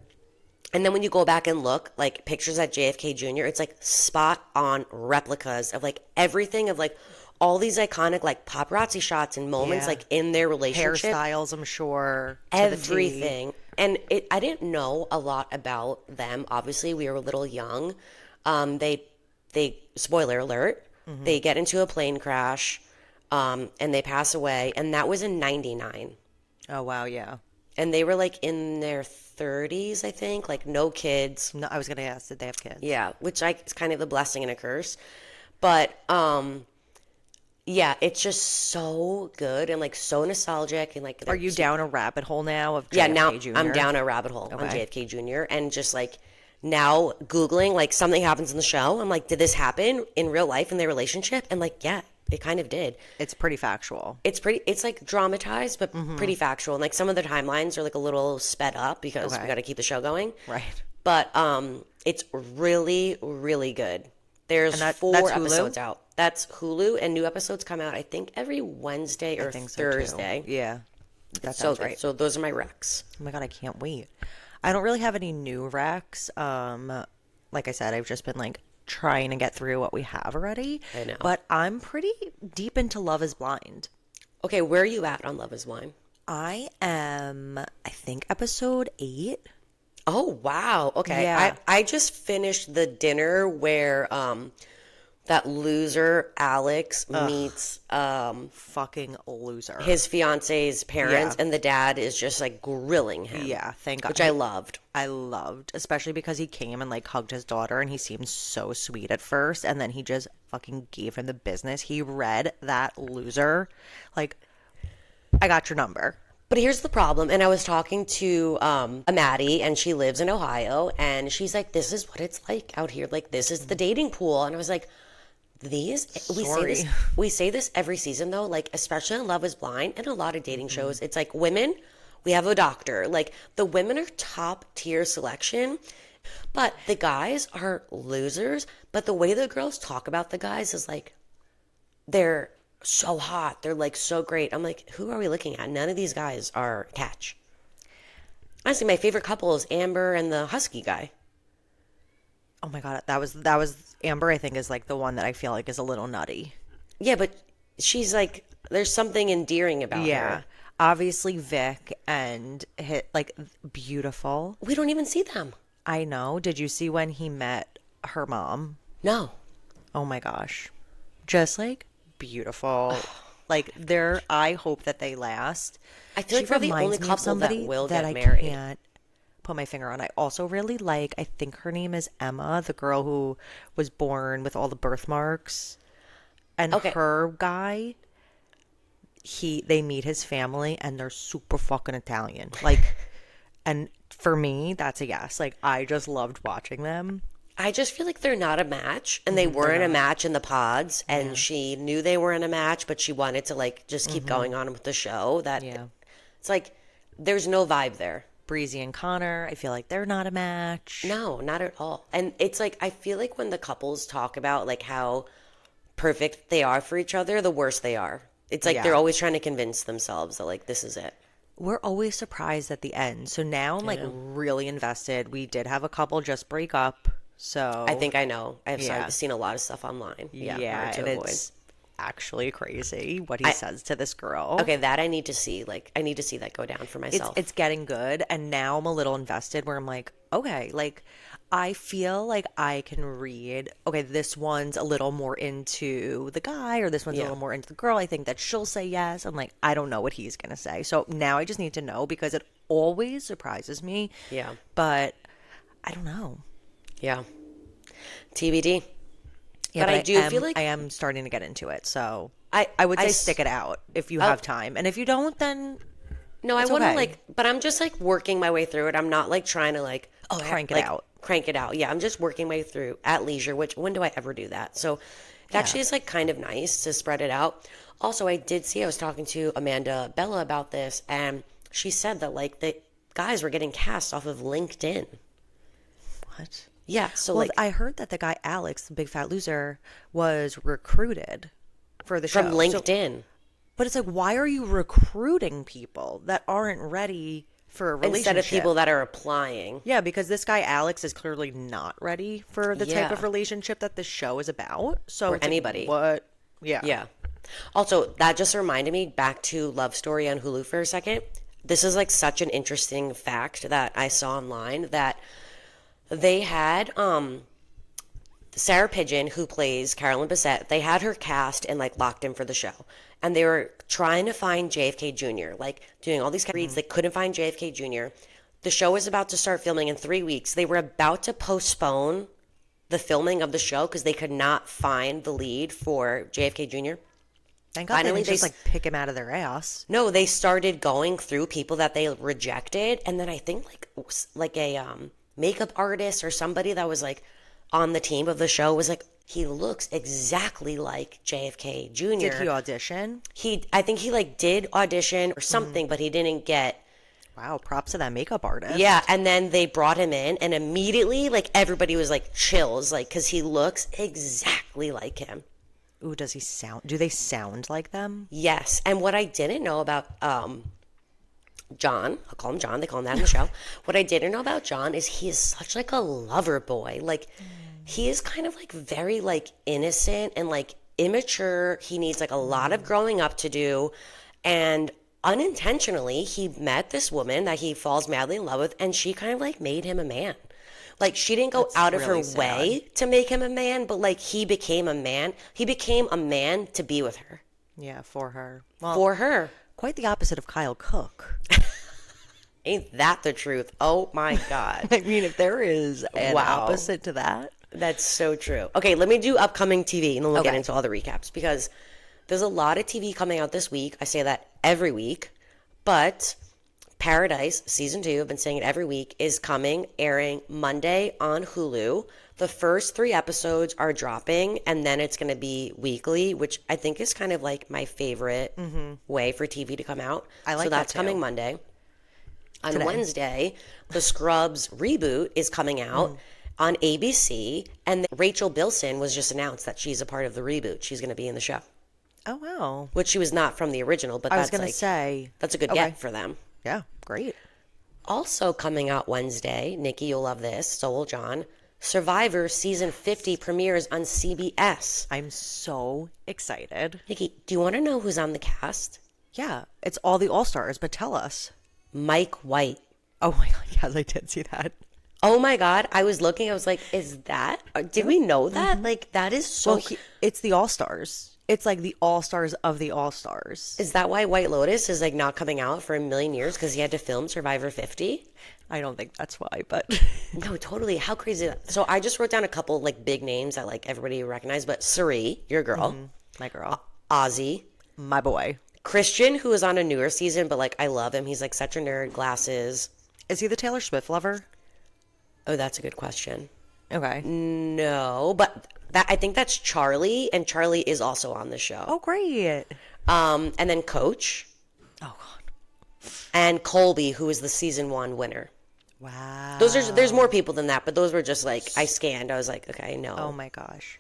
And then when you go back and look, like pictures at JFK Jr., it's like spot on replicas of like everything of like all these iconic like paparazzi shots and moments like in their relationship. Hairstyles, I'm sure. To Everything. And I didn't know a lot about them. Obviously, we were a little young. They spoiler alert, they get into a plane crash and they pass away. And that was in 99. Oh, wow, yeah. And they were like in their 30s, I think, like no kids. No, I was going to ask, did they have kids? Yeah, which like is kind of a blessing and a curse. But yeah, it's just so good and like so nostalgic and like. Are you down a rabbit hole now of JFK yeah, now Jr.? I'm down a rabbit hole on JFK Jr. and just like now Googling like something happens in the show. I'm like, did this happen in real life in their relationship? And like, yeah, it kind of did. It's pretty factual. It's like dramatized, but pretty factual. And like some of the timelines are like a little sped up because we got to keep the show going. Right. But it's really, really good. There's that's 4 Hulu? episodes out. That's Hulu, and new episodes come out, I think, every Wednesday or Thursday. Yeah. That So sounds good. right. So those are my recs. Oh my God, I can't wait. I don't really have any new recs. Like I said, I've just been like trying to get through what we have already. I know. But I'm pretty deep into Love is Blind. Okay, where are you at on Love is Blind? I am, I think, episode 8. Oh, wow. Okay. Yeah. I just finished the dinner where that loser Alex meets Fucking loser. his fiance's parents, and the dad is just like grilling him. Yeah, thank God. Which I loved. I loved, especially because he came and like hugged his daughter and he seemed so sweet at first, and then he just fucking gave him the business. He read that loser like, I got your number. But here's the problem, and I was talking to a Maddie, and she lives in Ohio, and she's like, this is what it's like out here. Like, this is the dating pool. And I was like, we say this every season, though, like, especially on Love is Blind and a lot of dating shows. It's like, women, we have a doctor. Like, the women are top tier selection, but the guys are losers. But the way the girls talk about the guys is like, they're so hot. They're like so great. I'm like, who are we looking at? None of these guys are a catch. Honestly, my favorite couple is Amber and the husky guy. Oh my God, that was Amber, I think, is like the one that I feel like is a little nutty. Yeah, but she's like, there's something endearing about her. Obviously Vic and like beautiful. We don't even see them. I know. Did you see when he met her mom? No. Oh my gosh. Just like beautiful. Like I hope that they last. I feel like we're the only couple that will get I married. Can't put my finger on. I also really like, I think her name is Emma, the girl who was born with all the birthmarks. And her guy, they meet his family and they're super fucking Italian. Like, and for me, that's a yes. Like, I just loved watching them. I just feel like they're not a match, and they weren't a match in the pods, and she knew they weren't a match, but she wanted to like just keep going on with the show. It's like there's no vibe there. Breezy and Connor, I feel like they're not a match. No, not at all. And it's like I feel like when the couples talk about like how perfect they are for each other, the worse they are. It's like they're always trying to convince themselves that like this is it. We're always surprised at the end. So now I'm like really invested. We did have a couple just break up. So I think I know. I've seen a lot of stuff online. Yeah, and it's actually crazy what he says to this girl. Okay, that I need to see. Like, I need to see that go down for myself. It's getting good, and now I'm a little invested where I'm like, okay, like, I feel like I can read, okay, this one's a little more into the guy, or this one's a little more into the girl. I think that she'll say yes. I'm like, I don't know what he's going to say. So now I just need to know because it always surprises me. Yeah. But I don't know. Yeah. TBD. Yeah, but I do feel like I am starting to get into it. So I would say stick it out if you have time. And if you don't, then no, I want to like, but I'm just like working my way through it. I'm not like trying to like, crank it out. Crank it out. Yeah, I'm just working my way through at leisure, which when do I ever do that? So it actually is like kind of nice to spread it out. Also, I was talking to Amanda Bella about this, and she said that like the guys were getting cast off of LinkedIn. What? Yeah, so Well, like I heard that the guy Alex, the big fat loser, was recruited for the from show. So, LinkedIn but it's like, why are you recruiting people that aren't ready for a instead of relationship? people that are applying. Yeah, because this guy Alex is clearly not ready for the type Yeah. of relationship that the show is about. So Or it's anybody. like, what? Yeah. Yeah. Also, that just reminded me back to Love Story on Hulu for a second. This is like such an interesting fact that I saw online that they had Sarah Pigeon, who plays Carolyn Bessette, they had her cast and like locked in for the show. And they were trying to find JFK Jr., like doing all these reads. They couldn't find JFK Jr. The show was about to start filming in 3 weeks. They were about to postpone the filming of the show because they could not find the lead for JFK Jr. Thank God Finally, they didn't just like pick him out of their ass. No, they started going through people that they rejected, and then I think like a makeup artist or somebody that was like on the team of the show was like, he looks exactly like JFK Jr. Did he audition? I think he like did audition or something, but he didn't get. Wow, props to that makeup artist. Yeah, and then they brought him in, and immediately like everybody was like chills, like because he looks exactly like him. Ooh, does he sound? Do they sound like them? Yes, and what I didn't know about John, I'll call him John. They call him that in the show. What I didn't know about John is he is such like a lover boy. Like he is kind of like very like innocent and like immature. He needs like a lot of growing up to do, and unintentionally he met this woman that he falls madly in love with, and she kind of like made him a man. Like she didn't go out of her really sad. way to make him a man, but like he became a man. He became a man to be with her. Yeah, for her. Well, For her. quite the opposite of Kyle Cook. Ain't that the truth? Oh my God. I mean, if there is an Wow. opposite to that. That's so true. Okay, let me do upcoming TV and then we'll get Okay. into all the recaps because there's a lot of TV coming out this week. I say that every week, but Paradise season 2, I've been saying it every week, is coming, airing Monday on Hulu. The first 3 episodes are dropping, and then it's going to be weekly, which I think is kind of like my favorite way for TV to come out. I like so that's that too. coming Monday. On Today. Wednesday, the Scrubs reboot is coming out on ABC, and Rachel Bilson was just announced that she's a part of the reboot. She's going to be in the show, Oh, wow. which she was not from the original, but I was that's going to like, say. that's a good Okay. get for them. Yeah, great. Also coming out Wednesday, Nikki, you'll love this, so will John. Survivor season 50 premieres on CBS. I'm so excited. Nikki, do you want to know who's on the cast? Yeah, it's all the All-Stars, but tell us. Mike White. Oh my God, yes, I did see that. Oh my God, I was looking, I was like, is that? Did we know that? Like, that is so. Well, it's the All-Stars. It's like the All-Stars of the All-Stars. Is that why White Lotus is like not coming out for a million years because he had to film Survivor 50? I don't think that's why, but No, totally. How crazy is that? So I just wrote down a couple like big names that like everybody recognize, but Suri, your girl, my girl, Ozzy, my boy. Christian, who is on a newer season, but like I love him. He's like such a nerd, glasses. Is he the Taylor Swift lover? Oh, that's a good question. Okay. No, but that I think that's Charlie, and Charlie is also on the show. Oh, great. And then Coach Oh, God. and Colby, who is the season 1 winner. Wow. There's more people than that, but those were just like I scanned. I was like, okay, no. Oh, my gosh.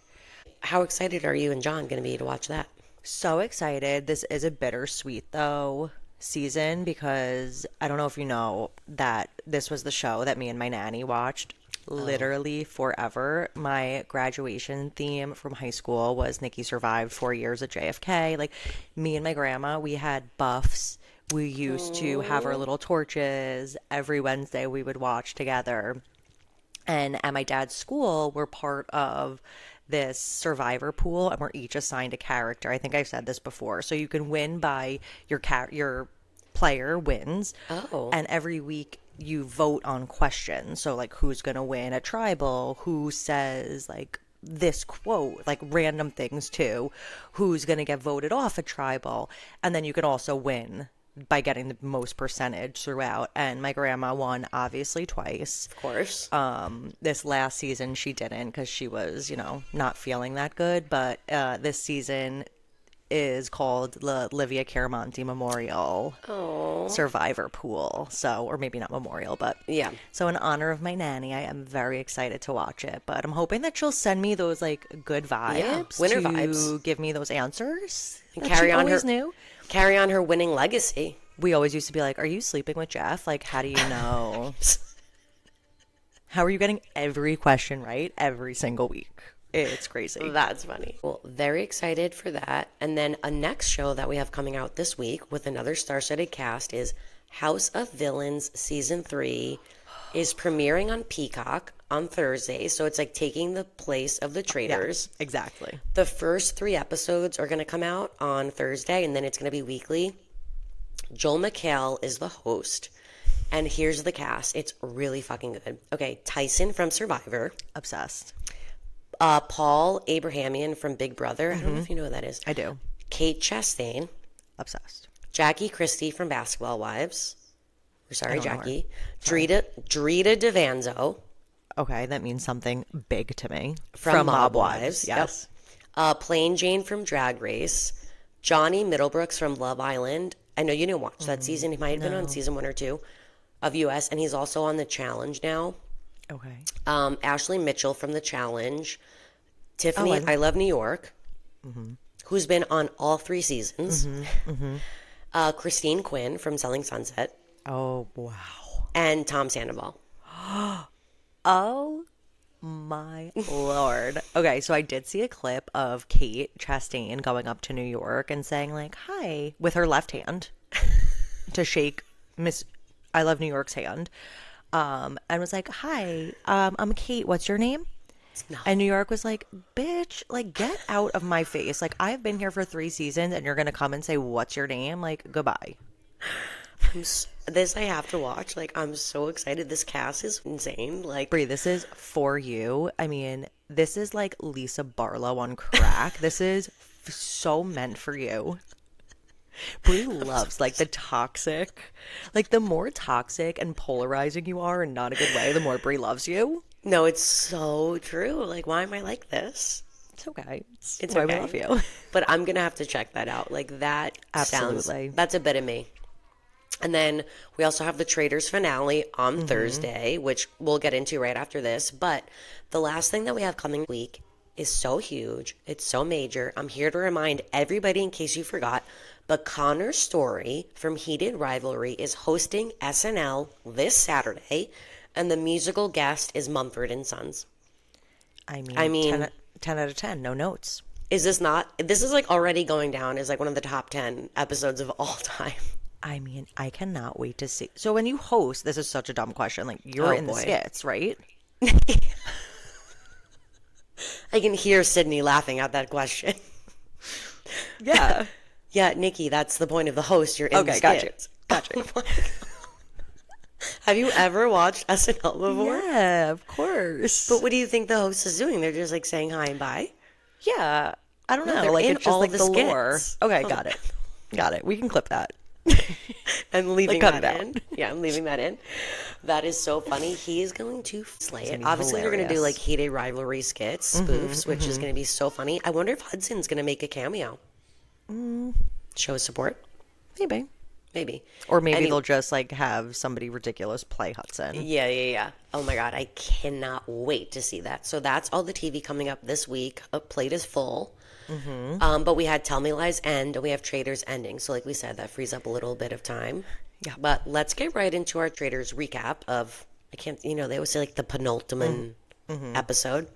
How excited are you and John going to be to watch that? So excited. This is a bittersweet, though, season because I don't know if you know that this was the show that me and my nanny watched literally forever. My graduation theme from high school was Nikki survived 4 years at JFK. Like, me and my grandma, we had buffs. We used to have our little torches. Every Wednesday we would watch together. And at my dad's school, we're part of this survivor pool, and we're each assigned a character. I think I've said this before. So you can win by your player wins. Oh. And every week you vote on questions. So like who's going to win a tribal, who says like this quote, like random things too, who's going to get voted off a tribal. And then you can also win by getting the most percentage throughout. And my grandma won obviously twice. Of course. This last season she didn't because she was, not feeling that good. But this season is called the Livia Caramonte Memorial Survivor Pool. So, or maybe not memorial, but Yeah. So in honor of my nanny, I am very excited to watch it. But I'm hoping that she'll send me those like good vibes, winter to vibes. give me those answers And that carry she on always her knew. carry on her winning legacy. We always used to be like, "Are you sleeping with Jeff? Like, how do you know? How are you getting every question right every single week?" It's crazy. That's funny. Well, very excited for that. And then a next show that we have coming out this week with another star-studded cast is House of Villains Season 3 is premiering on Peacock on Thursday. So it's like taking the place of the Traitors. Yeah, exactly. The first 3 episodes are going to come out on Thursday, and then it's going to be weekly. Joel McHale is the host. And here's the cast. It's really fucking good. Okay, Tyson from Survivor. Obsessed. Paul Abrahamian from Big Brother. I don't know if you know who that is. I do. Kate Chastain. Obsessed. Jackie Christie from Basketball Wives. We're sorry, don't know her. Jackie. Drita DeVanzo Okay, that means something big to me. from Mob Wives. Yes. Yep. Plain Jane from Drag Race. Johnny Middlebrooks from Love Island. I know you didn't watch that season. He might have been on season 1 or 2 of US, and he's also on The Challenge now. Okay. Ashley Mitchell from The Challenge. Tiffany, Oh, I Love New York, who's been on all 3 seasons. Christine Quinn from Selling Sunset. Oh, wow. And Tom Sandoval. Oh my Lord. Okay, so I did see a clip of Kate Chastain going up to New York and saying like, "Hi," with her left hand to shake Miss I Love New York's hand. And was like, "Hi, I'm Kate. What's your name?" And New York was like, "Bitch, like get out of my face. Like I've been here for 3 seasons and you're going to come and say, 'What's your name?' Like goodbye." This I have to watch. Like, I'm so excited. This cast is insane. Like, Brie, this is for you. I mean, this is like Lisa Barlow on crack. This is so meant for you. Brie loves like the toxic. Like the more toxic and polarizing you are in not a good way, the more Brie loves you. no, it's so true. Like, why am I like this? It's okay. It's why okay. we love you. But I'm going to have to check that out. Like, that Absolutely. that's a bit of me. And then we also have the Traitors finale on Thursday, which we'll get into right after this. But the last thing that we have coming week is so huge. It's so major. I'm here to remind everybody, in case you forgot, but Connor Story from Heated Rivalry is hosting SNL this Saturday, and the musical guest is Mumford and Sons. I mean 10 out of 10, no notes. Is this not? This is like already going down as like one of the top 10 episodes of all time. I mean, I cannot wait to see. So when you host, this is such a dumb question. Like you're in the boy. skits, right? I can hear Sydney laughing at that question. Yeah. Yeah, Nikki, that's the point of the host. You're in Okay, the gotcha. skits. Gotcha. Oh my God. Have you ever watched SNL before? Yeah, of course. But what do you think the host is doing? They're just like saying hi and bye? Yeah, I don't No, know. they're Like in it's just all like the the lore. skits. Okay, Oh. got it. Got it. We can clip that. I'm leaving cut that it in. Yeah, I'm leaving that in. That is so funny. He is going to slay it. gonna be Obviously, they're going to do hilarious. like Heated Rivalry skits, spoofs, which is going to be so funny. I wonder if Hudson's going to make a cameo. Show his support? Maybe. Maybe. Or maybe Any- they'll just like have somebody ridiculous play Hudson. Yeah. Oh my God, I cannot wait to see that. So that's all the TV coming up this week. A plate is full. But we had Tell Me Lies end, and we have Traitors ending. So like we said, that frees up a little bit of time. Yeah. But let's get right into our Traitors recap of, they always say like the penultimate episode.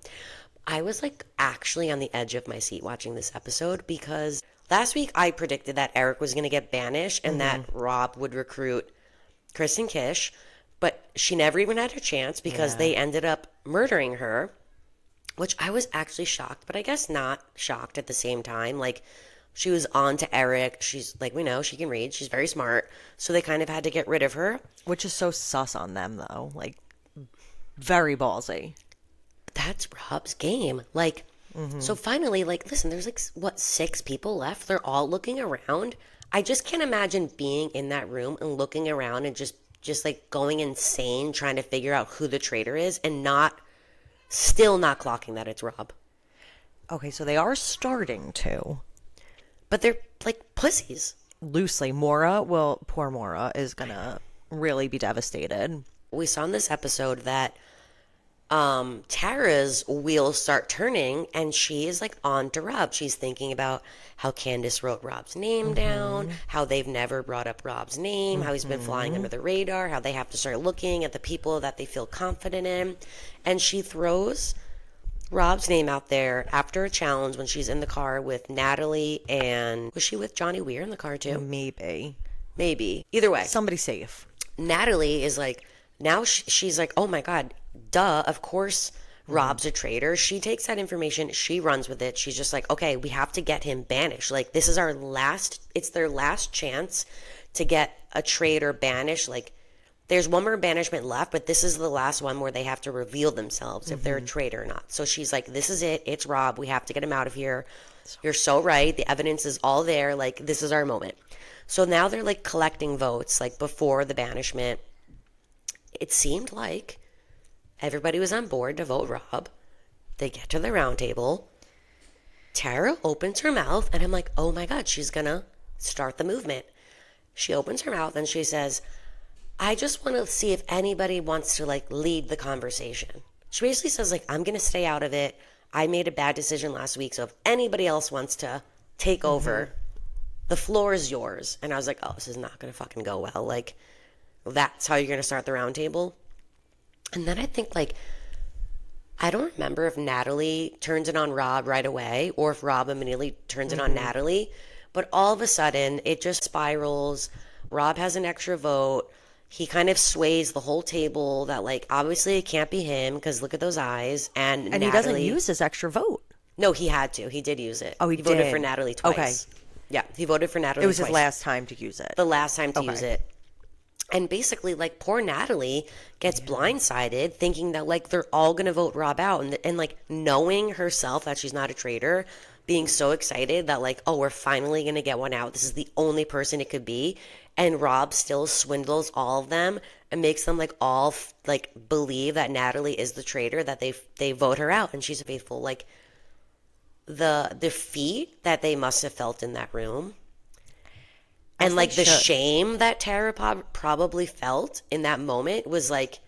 I was like actually on the edge of my seat watching this episode because last week I predicted that Eric was going to get banished and that Rob would recruit Chris and Kish, but she never even had her chance because they ended up murdering her, which I was actually shocked, but I guess not shocked at the same time. Like, she was on to Eric. She's like, we know she can read. She's very smart. So they kind of had to get rid of her. Which is so sus on them though. Like very ballsy. That's Rob's game. Like, so finally, like, listen, there's like, 6 people left? They're all looking around. I just can't imagine being in that room and looking around and just like going insane trying to figure out who the traitor is and still not clocking that it's Rob. Okay, so they are starting to. but they're like pussies. Loosely, poor Mora is gonna really be devastated. We saw in this episode that Tara's wheels start turning and she is like on to Rob. She's thinking about how Candace wrote Rob's name down, how they've never brought up Rob's name, how he's been flying under the radar, how they have to start looking at the people that they feel confident in. And she throws Rob's name out there after a challenge when she's in the car with Natalie, and was she with Johnny Weir in the car too? Maybe. Either way. Somebody safe. Natalie is like, now she's like, oh my God, duh, of course Rob's a traitor. She takes that information, she runs with it. She's just like, okay, we have to get him banished. Like, this is it's their last chance to get a traitor banished. Like, there's one more banishment left, but this is the last one where they have to reveal themselves if they're a traitor or not. So she's like, this is it. It's Rob. We have to get him out of here. You're so right. The evidence is all there. Like, this is our moment. So now they're like collecting votes, like before the banishment. It seemed like everybody was on board to vote Rob. They get to the round table. Tara opens her mouth, and I'm like, oh my God, she's going to start the movement. She opens her mouth and she says, I just want to see if anybody wants to like lead the conversation. She basically says like, I'm going to stay out of it. I made a bad decision last week. So if anybody else wants to take over, the floor is yours. And I was like, oh, this is not going to fucking go well. Like, that's how you're going to start the round table. And then I think like, I don't remember if Natalie turns it on Rob right away or if Rob immediately turns it on Natalie. But all of a sudden, it just spirals. Rob has an extra vote. He kind of sways the whole table that, like, obviously it can't be him because look at those eyes. And Natalie, he doesn't use his extra vote. No, he had to. He did use it. Oh, he voted did. for Natalie twice. Okay. Yeah, he voted for Natalie It was twice. his last time to use it. The last time to use it. And basically, like, poor Natalie gets blindsided thinking that, like, they're all going to vote Rob out. And, like, knowing herself that she's not a traitor, being so excited that, like, oh, we're finally going to get one out. This is the only person it could be. And Rob still swindles all of them and makes them, like, all, like, believe that Natalie is the traitor, that they vote her out. And she's faithful. Like, the defeat that they must have felt in that room. And, like, the shame that Tara probably felt in that moment was, like,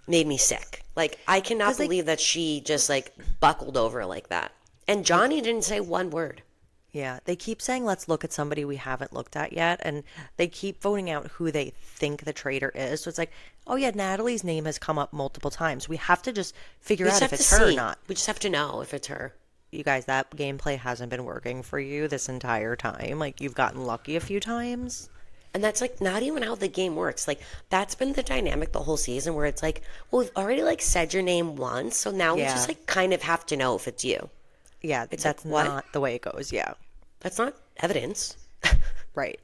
made me sick. Like, I cannot believe that she just, like, buckled over like that. And Johnny didn't say one word. Yeah, they keep saying, let's look at somebody we haven't looked at yet. And they keep voting out who they think the traitor is. So it's like, oh, yeah, Natalie's name has come up multiple times. We have to just figure out if it's her or not. We just have to know if it's her. You guys, that gameplay hasn't been working for you this entire time. Like, you've gotten lucky a few times. And that's, like, not even how the game works. Like, that's been the dynamic the whole season where it's like, well, we've already, like, said your name once. So now we just, like, kind of have to know if it's you. Yeah, it's that's like, not the way it goes. Yeah. That's not evidence. Right.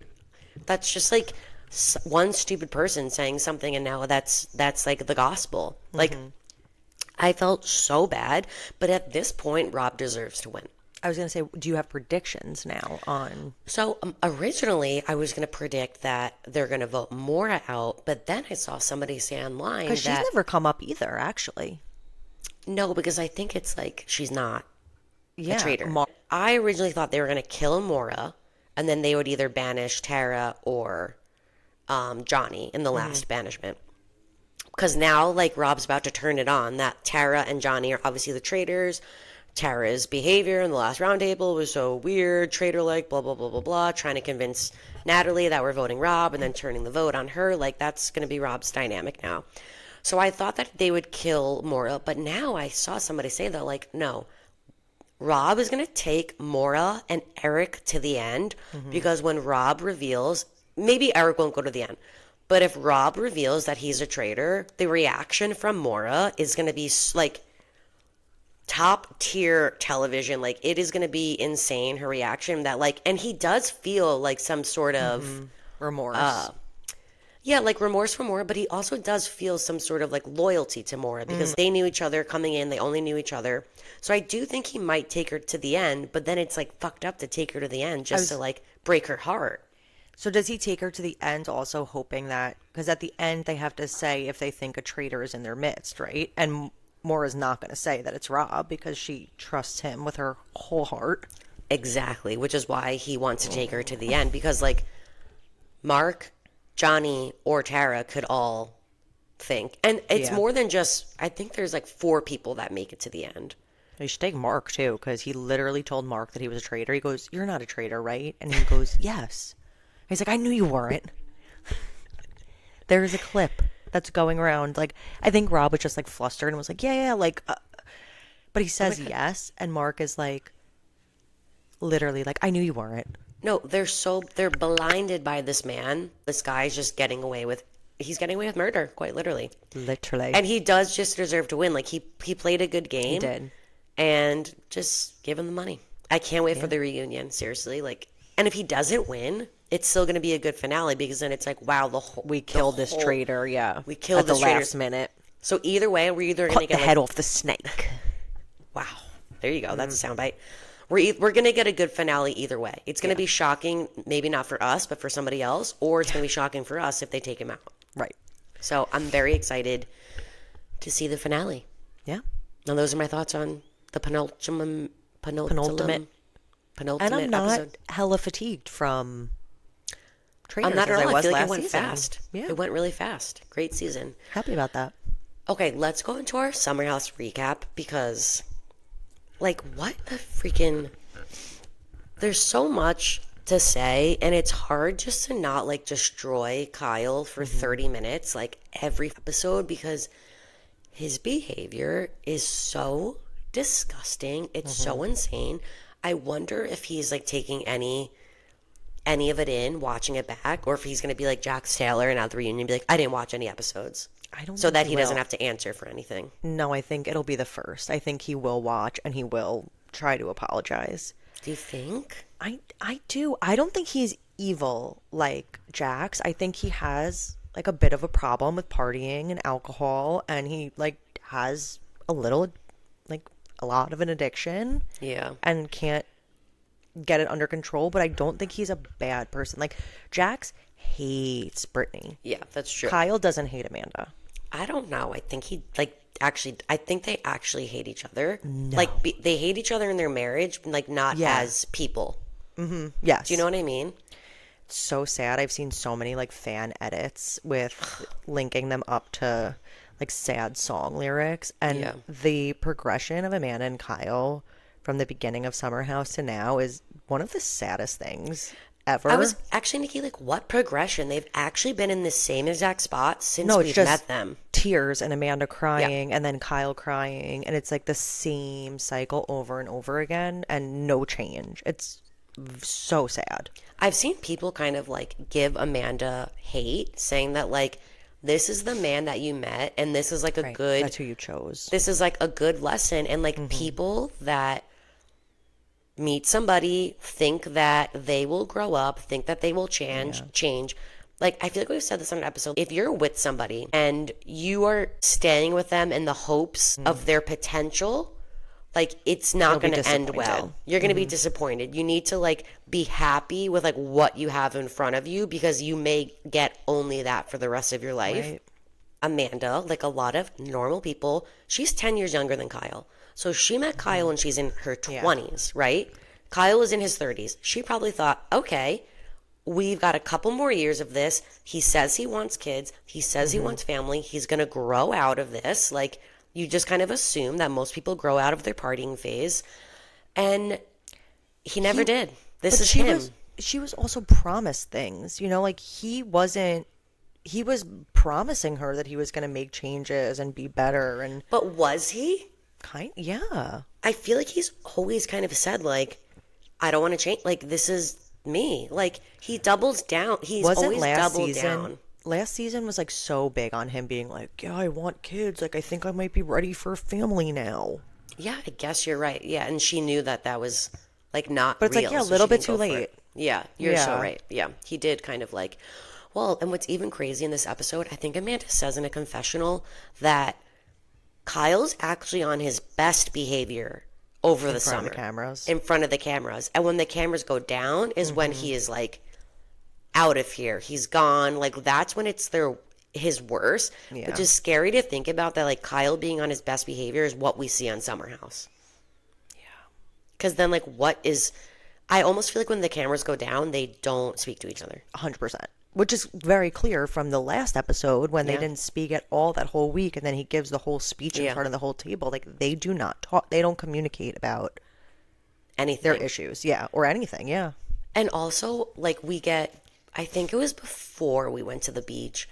That's just, like, one stupid person saying something, and now that's like, the gospel. Like, I felt so bad, but at this point, Rob deserves to win. I was going to say, do you have predictions now on... So, originally, I was going to predict that they're going to vote Maura out, but then I saw somebody say online that... Because she's never come up either, actually. No, because I think it's like, she's not a traitor. Ma- I originally thought they were going to kill Maura, and then they would either banish Tara or Johnny in the last banishment. Because now, like, Rob's about to turn it on that Tara and Johnny are obviously the traitors. Tara's behavior in the last roundtable was so weird, traitor-like, blah, blah, blah, blah, blah, trying to convince Natalie that we're voting Rob and then turning the vote on her. Like, that's going to be Rob's dynamic now. So I thought that they would kill Maura, but now I saw somebody say that, like, no, Rob is going to take Maura and Eric to the end because when Rob reveals, maybe Eric won't go to the end, but if Rob reveals that he's a traitor, the reaction from Maura is going to be, like, top tier television. Like, it is going to be insane, her reaction, that, like, and he does feel like some sort of remorse. Yeah, like remorse for Maura, but he also does feel some sort of, like, loyalty to Maura because they knew each other coming in. They only knew each other. So I do think he might take her to the end, but then it's, like, fucked up to take her to the end just to, like, break her heart. So does he take her to the end also hoping that, because at the end they have to say if they think a traitor is in their midst, right? And Maura's not going to say that it's Rob because she trusts him with her whole heart. Exactly, which is why he wants to take her to the end, because like Mark, Johnny, or Tara could all think. And it's more than just, I think there's like 4 people that make it to the end. You should take Mark, too, because he literally told Mark that he was a traitor. He goes, "You're not a traitor, right?" And he goes, "Yes." He's like, "I knew you weren't." There's a clip that's going around. Like, I think Rob was just, like, flustered and was like, yeah, like, but he says yes, and Mark is like, literally, like, "I knew you weren't." No, they're blinded by this man. This guy's just he's getting away with murder, quite literally. Literally. And he does just deserve to win. Like, he played a good game. He did. And just give him the money. I can't wait for the reunion, seriously. Like, and if he doesn't win, it's still going to be a good finale, because then it's like, wow, we killed this traitor, yeah. We killed this at the last minute. So either way, we're either going to get the head off the snake. Wow. There you go. That's a soundbite. We're going to get a good finale either way. It's going to be shocking, maybe not for us, but for somebody else, or it's going to be shocking for us if they take him out. Right. So I'm very excited to see the finale. Yeah. And those are my thoughts on the penultimate And I'm not episode. hella fatigued from Traitors. I'm not as at all. I feel like last it went season. fast. Yeah. It went really fast. Great season. Happy about that. Okay, let's go into our Summer House recap, because, like, what a freaking... There's so much to say, and it's hard just to not, like, destroy Kyle for 30 minutes, like, every episode, because his behavior is so disgusting. It's so insane. I wonder if he's, like, taking any of it in, watching it back, or if he's going to be like Jax Taylor and at the reunion be like, "I didn't watch any episodes." So that he doesn't have to answer for anything. No, I think it'll be the first. I think he will watch and he will try to apologize. Do you think? I do. I don't think he's evil like Jax. I think he has like a bit of a problem with partying and alcohol, and he like has a lot of an addiction. Yeah. And can't get it under control, but I don't think he's a bad person. Like, Jax hates Brittany. Yeah, that's true. Kyle doesn't hate Amanda. I don't know. I think I think they actually hate each other. No. Like, they hate each other in their marriage, like, not as people. Yes. Do you know what I mean? So sad. I've seen so many like fan edits with linking them up to like sad song lyrics, and the progression of Amanda and Kyle from the beginning of Summer House to now is one of the saddest things ever. I was actually, Nikki, like, what progression? They've actually been in the same exact spot since it's we've just met them. Tears and Amanda crying and then Kyle crying, and it's like the same cycle over and over again and no change. It's so sad. I've seen people kind of like give Amanda hate, saying that like, this is the man that you met, and this is like a good... That's who you chose. This is like a good lesson. And like people that meet somebody, think that they will grow up, think that they will change. Like, I feel like we've said this on an episode. If you're with somebody and you are staying with them in the hopes of their potential, like, it's not going to end well. You're going to be disappointed. You need to like be happy with like what you have in front of you, because you may get only that for the rest of your life. Right. Amanda, like a lot of normal people, she's 10 years younger than Kyle. So she met Kyle when she's in her 20s, right? Kyle is in his 30s. She probably thought, okay, we've got a couple more years of this. He says he wants kids. He says he wants family. He's going to grow out of this. Like, you just kind of assume that most people grow out of their partying phase. And he never did. This is him. She was also promised things, you know, like he was promising her that he was going to make changes and be better. But was he? Yeah. I feel like he's always kind of said, like, I don't want to change. Like, this is me. Like, he doubles down. He's always doubled down. Last season was like so big on him being like, yeah, I want kids. Like, I think I might be ready for a family now. Yeah, I guess you're right. Yeah, and she knew that was like not But it's real, like, yeah, a so little she bit didn't too go for late. it. Yeah, you're so right. Yeah, he did kind of like, well, and what's even crazy in this episode, I think Amanda says in a confessional that Kyle's actually on his best behavior over the summer. In front of the cameras. And when the cameras go down is when he is like out of here. He's gone. Like, that's when it's his worst. Yeah. Which is scary to think about, that like Kyle being on his best behavior is what we see on Summer House. Yeah. Because then like what is I almost feel like when the cameras go down, they don't speak to each other. 100%. Which is very clear from the last episode when they didn't speak at all that whole week, and then he gives the whole speech in front of the whole table. Like, they do not talk. They don't communicate about anything, their issues, or anything, And also, like, we get, I think it was before we went to the beach,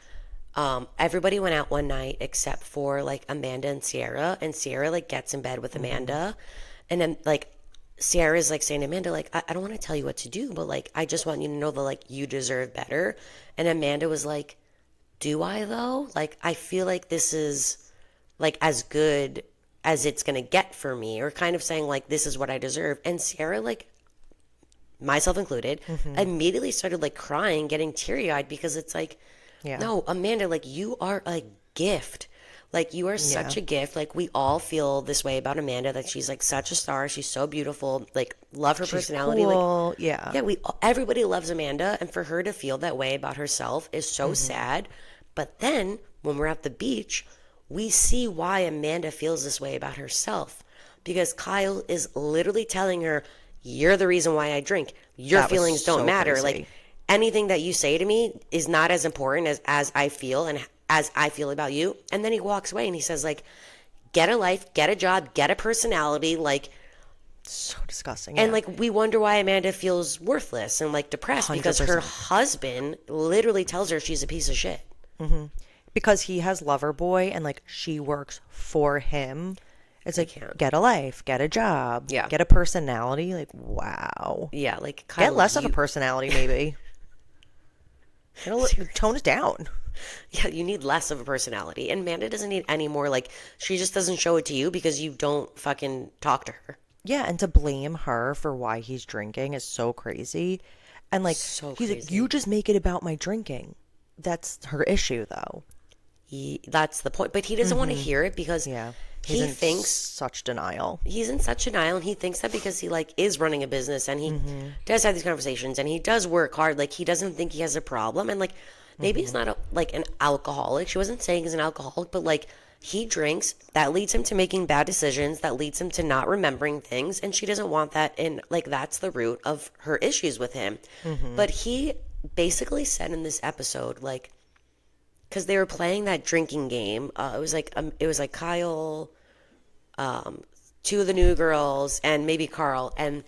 everybody went out one night except for, like, Amanda and Sierra, like, gets in bed with Amanda, and then, like, Sierra's like saying to Amanda, like, I don't want to tell you what to do, but like, I just want you to know that like you deserve better. And Amanda was like, do I though? Like, I feel like this is like as good as it's gonna get for me, or kind of saying like this is what I deserve. And Sierra, like, myself included, immediately started like crying, getting teary-eyed, because it's like, no, Amanda, like, you are a gift. Like, you are such a gift. Like, we all feel this way about Amanda, that she's, like, such a star. She's so beautiful. Like, love her personality. Cool. Like, yeah, everybody loves Amanda. And for her to feel that way about herself is so sad. But then, when we're at the beach, we see why Amanda feels this way about herself. Because Kyle is literally telling her, you're the reason why I drink. Your feelings don't matter. Crazy. Like, anything that you say to me is not as important as I feel and as I feel about you. And then he walks away and he says, like, get a life, get a job, get a personality, like, so disgusting. And like, we wonder why Amanda feels worthless and like depressed 100%. Because her husband literally tells her she's a piece of shit. Because he has lover boy and like she works for him. It's like, get a life, get a job, get a personality. Like, wow. Yeah, like, Kyle, get less of a personality, maybe. Tone it down. Yeah, you need less of a personality. And Amanda doesn't need any more. Like, she just doesn't show it to you because you don't fucking talk to her. Yeah, and to blame her for why he's drinking is so crazy. And like, so he's crazy. like, you just make it about my drinking. That's her issue, though. That's the point. But he doesn't want to hear it because he thinks such denial. He's in such denial, and he thinks that because he like is running a business and he does have these conversations and he does work hard, like, he doesn't think he has a problem. And like, maybe he's not like an alcoholic. She wasn't saying he's an alcoholic, but like, he drinks. That leads him to making bad decisions. That leads him to not remembering things. And she doesn't want that. And like, that's the root of her issues with him. But he basically said in this episode, like, because they were playing that drinking game. It was like Kyle, two of the new girls, and maybe Carl. And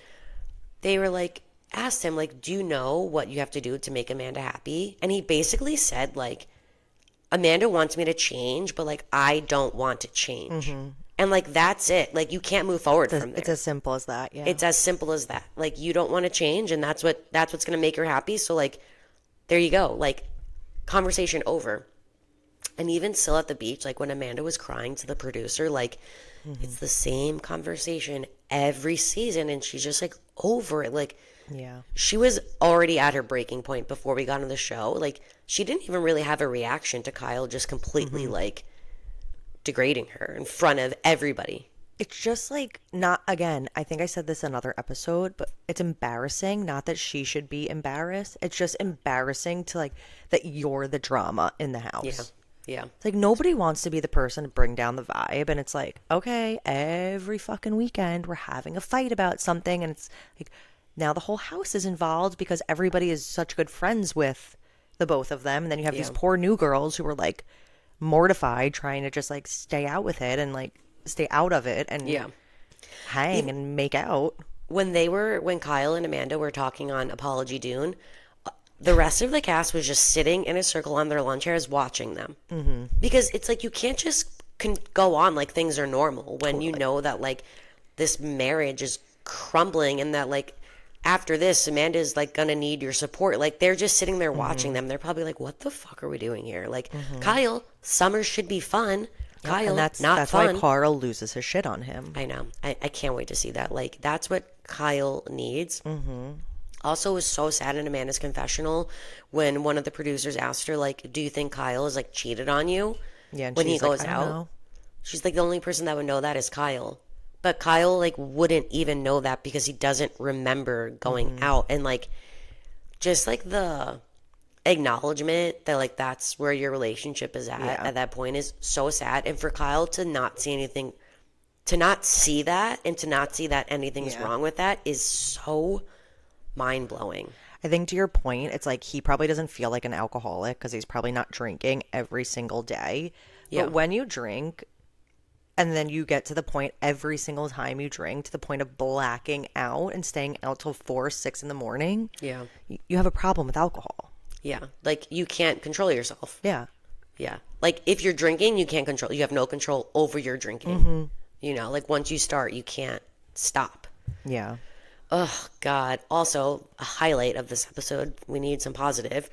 they were like, asked him, like, do you know what you have to do to make Amanda happy? And he basically said, like, Amanda wants me to change, but like, I don't want to change. And like, that's it. Like, you can't move forward from there. It's as simple as that. Yeah, it's as simple as that. Like, you don't want to change, and that's what's going to make her happy. So like, there you go. Like, conversation over. And even still at the beach, like when Amanda was crying to the producer, like, it's the same conversation every season, and she's just like over it. Like, she was already at her breaking point before we got on the show. Like, she didn't even really have a reaction to Kyle just completely like degrading her in front of everybody. It's just like, not, again, I think I said this in another episode, but it's embarrassing. Not that she should be embarrassed. It's just embarrassing to like, that you're the drama in the house. Yeah. It's like, nobody wants to be the person to bring down the vibe. And it's like, okay, every fucking weekend we're having a fight about something. And it's like, now the whole house is involved because everybody is such good friends with the both of them. And then you have these poor new girls who are like mortified, trying to just like stay out with it and like stay out of it and hang and make out. When Kyle and Amanda were talking on Apology Dune, the rest of the cast was just sitting in a circle on their lawn chairs watching them. Because it's like, you can't just go on like things are normal when you know that like this marriage is crumbling and that like after this, Amanda's like gonna need your support. Like, they're just sitting there watching them. They're probably like, what the fuck are we doing here? Like, Kyle, summer should be fun. Kyle, and that's not fun. Why Carl loses his shit on him. I know. I can't wait to see that. Like, that's what Kyle needs. Also, it was so sad in Amanda's confessional when one of the producers asked her, like, do you think Kyle is like cheated on you? Yeah, and when he goes like, out. She's like, the only person that would know that is Kyle. But Kyle like wouldn't even know that because he doesn't remember going out. And like, just like the acknowledgement that like that's where your relationship is at that point is so sad. And for Kyle to not see anything, to not see that and to not see that anything is wrong with that is so mind blowing. I think to your point, it's like he probably doesn't feel like an alcoholic because he's probably not drinking every single day. Yeah. But when you drink and then you get to the point every single time you drink to the point of blacking out and staying out till 4 or 6 in the morning, Yeah. you have a problem with alcohol. Yeah. Like you can't control yourself. Yeah. Yeah. Like if you're drinking, you can't control. You have no control over your drinking. You know, like once you start, you can't stop. Yeah. Oh God. Also, a highlight of this episode, we need some positive,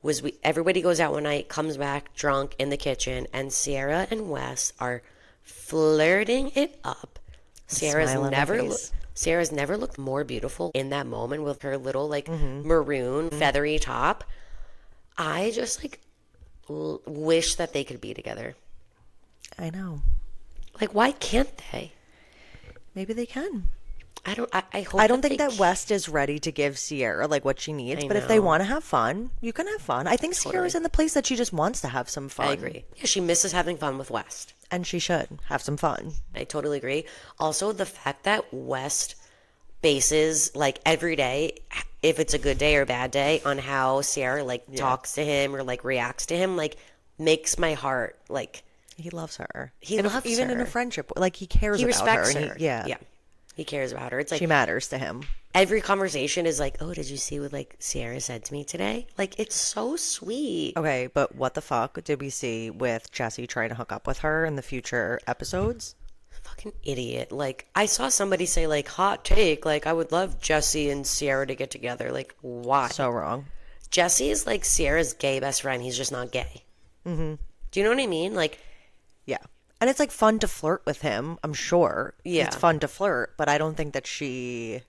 was everybody goes out one night, comes back drunk in the kitchen, and Sierra and Wes are flirting it up. Sierra's Smile on her never face. Sarah's never looked more beautiful in that moment with her little like maroon feathery top. I just like wish that they could be together. I know. Like, why can't they? Maybe they can. I hope I don't think they that West is ready to give Sierra like what she needs, I but if they know. want to have fun, you can have fun. I think Sierra's in the place that she just wants to have some fun. I agree. Yeah, she misses having fun with West. And she should have some fun. I totally agree. Also, the fact that West bases like every day, if it's a good day or bad day, on how Sierra like talks to him or like reacts to him, like makes my heart like He loves her. He And loves even in her. a friendship, like he cares he about respects her. her. And yeah. Yeah. He cares about her. It's like She matters to him. every conversation is like, oh, did you see what like Sierra said to me today? Like it's so sweet. Okay, but what the fuck did we see with Jesse trying to hook up with her in the future episodes? Fucking idiot. Like I saw somebody say like hot take, like I would love Jesse and Sierra to get together. Like why? So wrong. Jesse is like Sierra's gay best friend. He's just not gay. Mm-hmm. Do you know what I mean? Like Yeah. And it's like fun to flirt with him, I'm sure. Yeah. It's fun to flirt, but I don't think that she.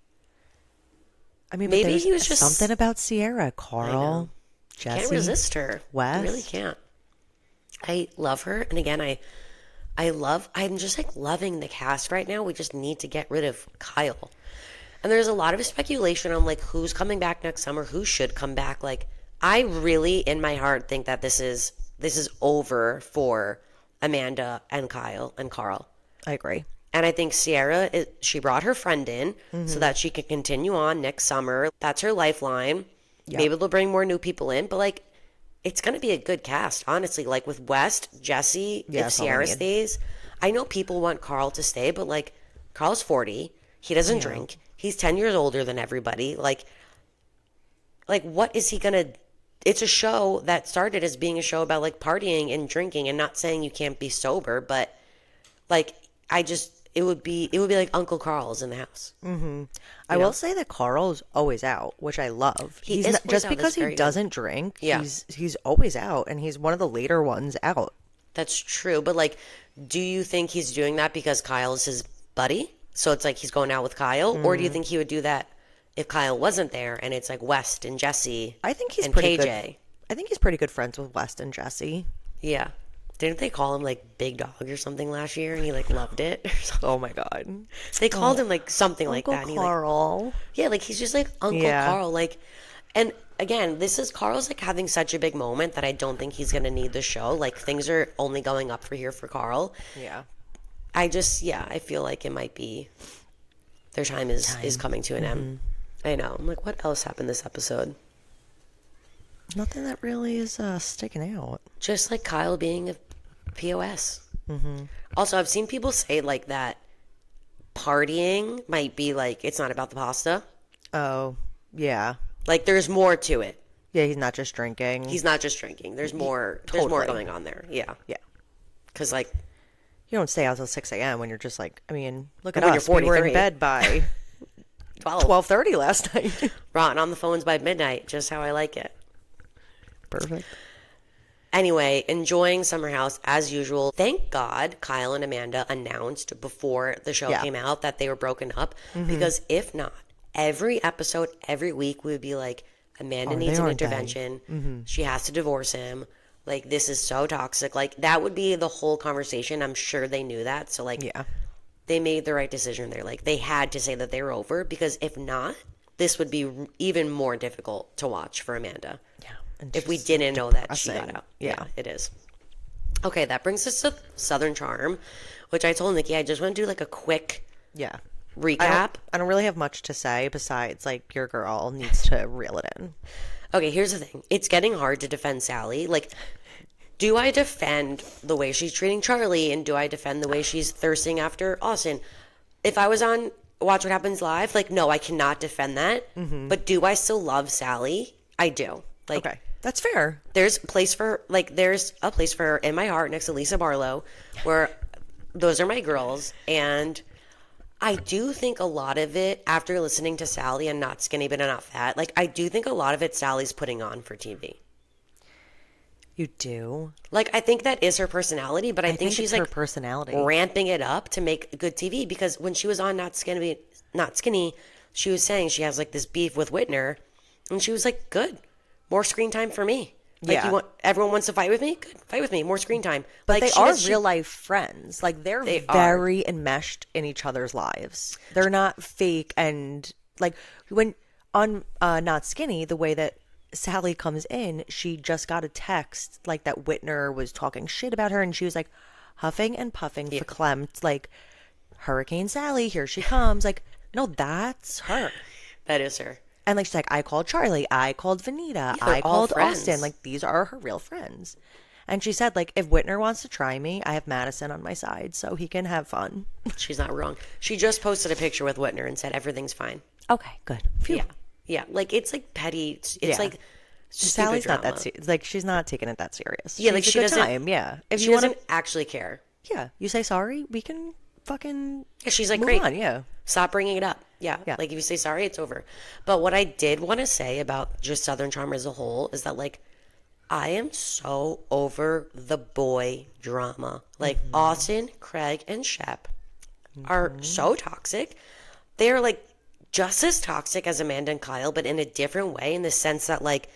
I mean, Maybe but there's he was just- something about Sierra, Carl, Jesse. can't resist her. West. I really can't. I love her, and again, I'm just like loving the cast right now. We just need to get rid of Kyle. And there's a lot of speculation on like who's coming back next summer, who should come back. Like I really, in my heart, think that this is over for Amanda and Kyle and Carl. I agree. And I think Sierra, she brought her friend in so that she can continue on next summer. That's her lifeline. Maybe they'll bring more new people in, but like, it's going to be a good cast, honestly. Like with West, Jesse, if that's all we Sierra need. stays. I know people want Carl to stay, but like, Carl's 40. He doesn't drink. He's 10 years older than everybody. Like what is he going to... It's a show that started as being a show about like partying and drinking, and not saying you can't be sober, but like it would be like Uncle Carl's in the house. I will say that Carl's always out, which I love. He is not, always just out. because That's he very good. doesn't drink. Yeah. He's always out, and he's one of the later ones out. That's true, but like, do you think he's doing that because Kyle is his buddy? So it's like he's going out with Kyle, or do you think he would do that if Kyle wasn't there and it's like West and Jesse? I think he's and pretty KJ. good. I think he's pretty good friends with West and Jesse. Yeah. Didn't they call him like Big Dog or something last year, and he like loved it? Or something? Oh my god, They called him like something like Uncle that. And he, like, Carl. yeah, like he's just like Uncle Yeah. Carl. Like, and again, this is Carl's like having such a big moment that I don't think he's gonna need the show. Like things are only going up for Carl. Yeah. I feel like it might be their time is coming to an end. I know. I'm like, what else happened this episode? Nothing that really is sticking out. Just like Kyle being a POS. Also, I've seen people say like that partying might be like it's not about the pasta. Oh, yeah. Like there's more to it. Yeah, he's not just drinking. He's not just drinking. There's more. There's more Totally. going on there. Yeah. Yeah. Because like You don't stay out till 6 a.m. when you're just like, I mean, look at When you're us. We were 43. in bed by 12, 12:30 last night. rotten on the phones by midnight, just how I like it. Perfect. Anyway, enjoying Summer House as usual. Thank God Kyle and Amanda announced before the show Yeah. came out that they were broken up. Because if not, every episode, every week, we would be like, Amanda needs an aren't they? intervention. She has to divorce him. Like, this is so toxic. Like, that would be the whole conversation. I'm sure they knew that. So, like, Yeah. they made the right decision there. Like, they had to say that they were over. Because if not, this would be even more difficult to watch for Amanda. Yeah. And If we just didn't know that she got depressing. out. Yeah. It is. Okay, that brings us to Southern Charm, which I told Nikki I just want to do like a quick Yeah. recap. I don't really have much to say besides, like, your girl needs to reel it in. Okay, here's the thing. It's getting hard to defend Sally. Like, do I defend the way she's treating Charlie, and do I defend the way she's thirsting after Austin? If I was on Watch What Happens Live, like, no, I cannot defend that. But do I still love Sally? I do. Like, Okay, that's fair. there's a place for her in my heart next to Lisa Barlow, where those are my girls. And I do think a lot of it, after listening to Sally and Not Skinny But Not Fat, like, I do think a lot of it Sally's putting on for TV. You do? Like, I think that is her personality, but I think she's it's like her personality. ramping it up to make good TV, because when she was on Not Skinny, she was saying she has like this beef with Whitner, and she was like, good, more screen time for me. Like, Yeah. everyone wants to fight with me? Good, fight with me, more screen time. But like, they she are does- real life friends. Like, they're They very enmeshed in each other's lives. They're not fake. And like, when on Not Skinny, the way that Sally comes in, she just got a text like that Whitner was talking shit about her, and she was like huffing and puffing, verklempt, like, Hurricane Sally, here she comes. Like, no, that's her. That is her. And like, she's like, I called Charlie, I called Vanita, they're I all called friends. Austin. Like, these are her real friends. And she said, like, if Whitner wants to try me, I have Madison on my side, so he can have fun. She's not wrong. She just posted a picture with Whitner and said everything's fine. Okay, good. Phew. Yeah. Yeah. Like, it's like petty. It's Yeah. like Sally's not that serious. serious. Like, she's not taking it that serious. Yeah, like, She's she a good doesn't- time. Yeah. If She you want doesn't to, actually care. yeah, you say sorry, we can fucking Yeah, she's like, move great. on. Yeah. Stop bringing it up. Yeah. Yeah. Like, if you say sorry, it's over. But what I did want to say about just Southern Charm as a whole is that, like, I am so over the boy drama. Like, Austin, Craig, and Shep are so toxic. They're, like, just as toxic as Amanda and Kyle, but in a different way, in the sense that, like,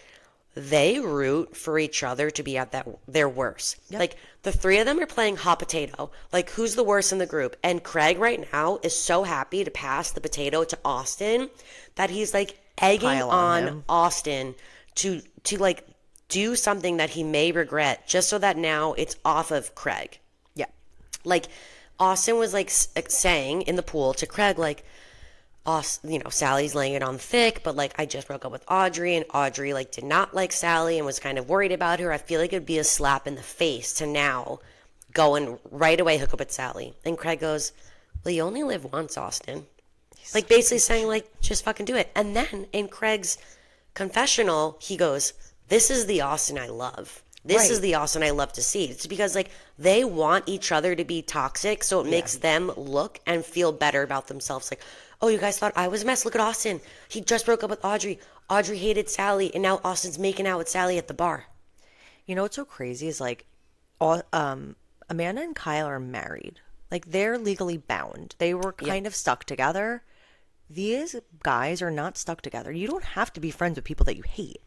they root for each other to be at their worst. Like, the three of them are playing hot potato. Like, who's the worst in the group? And Craig right now is so happy to pass the potato to Austin that he's like egging Pile on on him. Austin to like do something that he may regret, just so that now it's off of Craig. Yeah. Like, Austin was like saying in the pool to Craig, like, Sally's laying it on thick, but like, I just broke up with Audrey, and Audrey like did not like Sally and was kind of worried about her. I feel like it'd be a slap in the face to now go and right away hook up with Sally. And Craig goes, well, you only live once, Austin. Like, basically saying, like, just fucking do it. And then in Craig's confessional, he goes, this is the Austin I love. This is the Austin I love to see. It's because, like, they want each other to be toxic, so it makes them look and feel better about themselves. Like, oh, you guys thought I was a mess. Look at Austin. He just broke up with Audrey. Audrey hated Sally, and now Austin's making out with Sally at the bar. You know what's so crazy is, like, Amanda and Kyle are married. Like, they're legally bound. They were kind of stuck together. These guys are not stuck together. You don't have to be friends with people that you hate.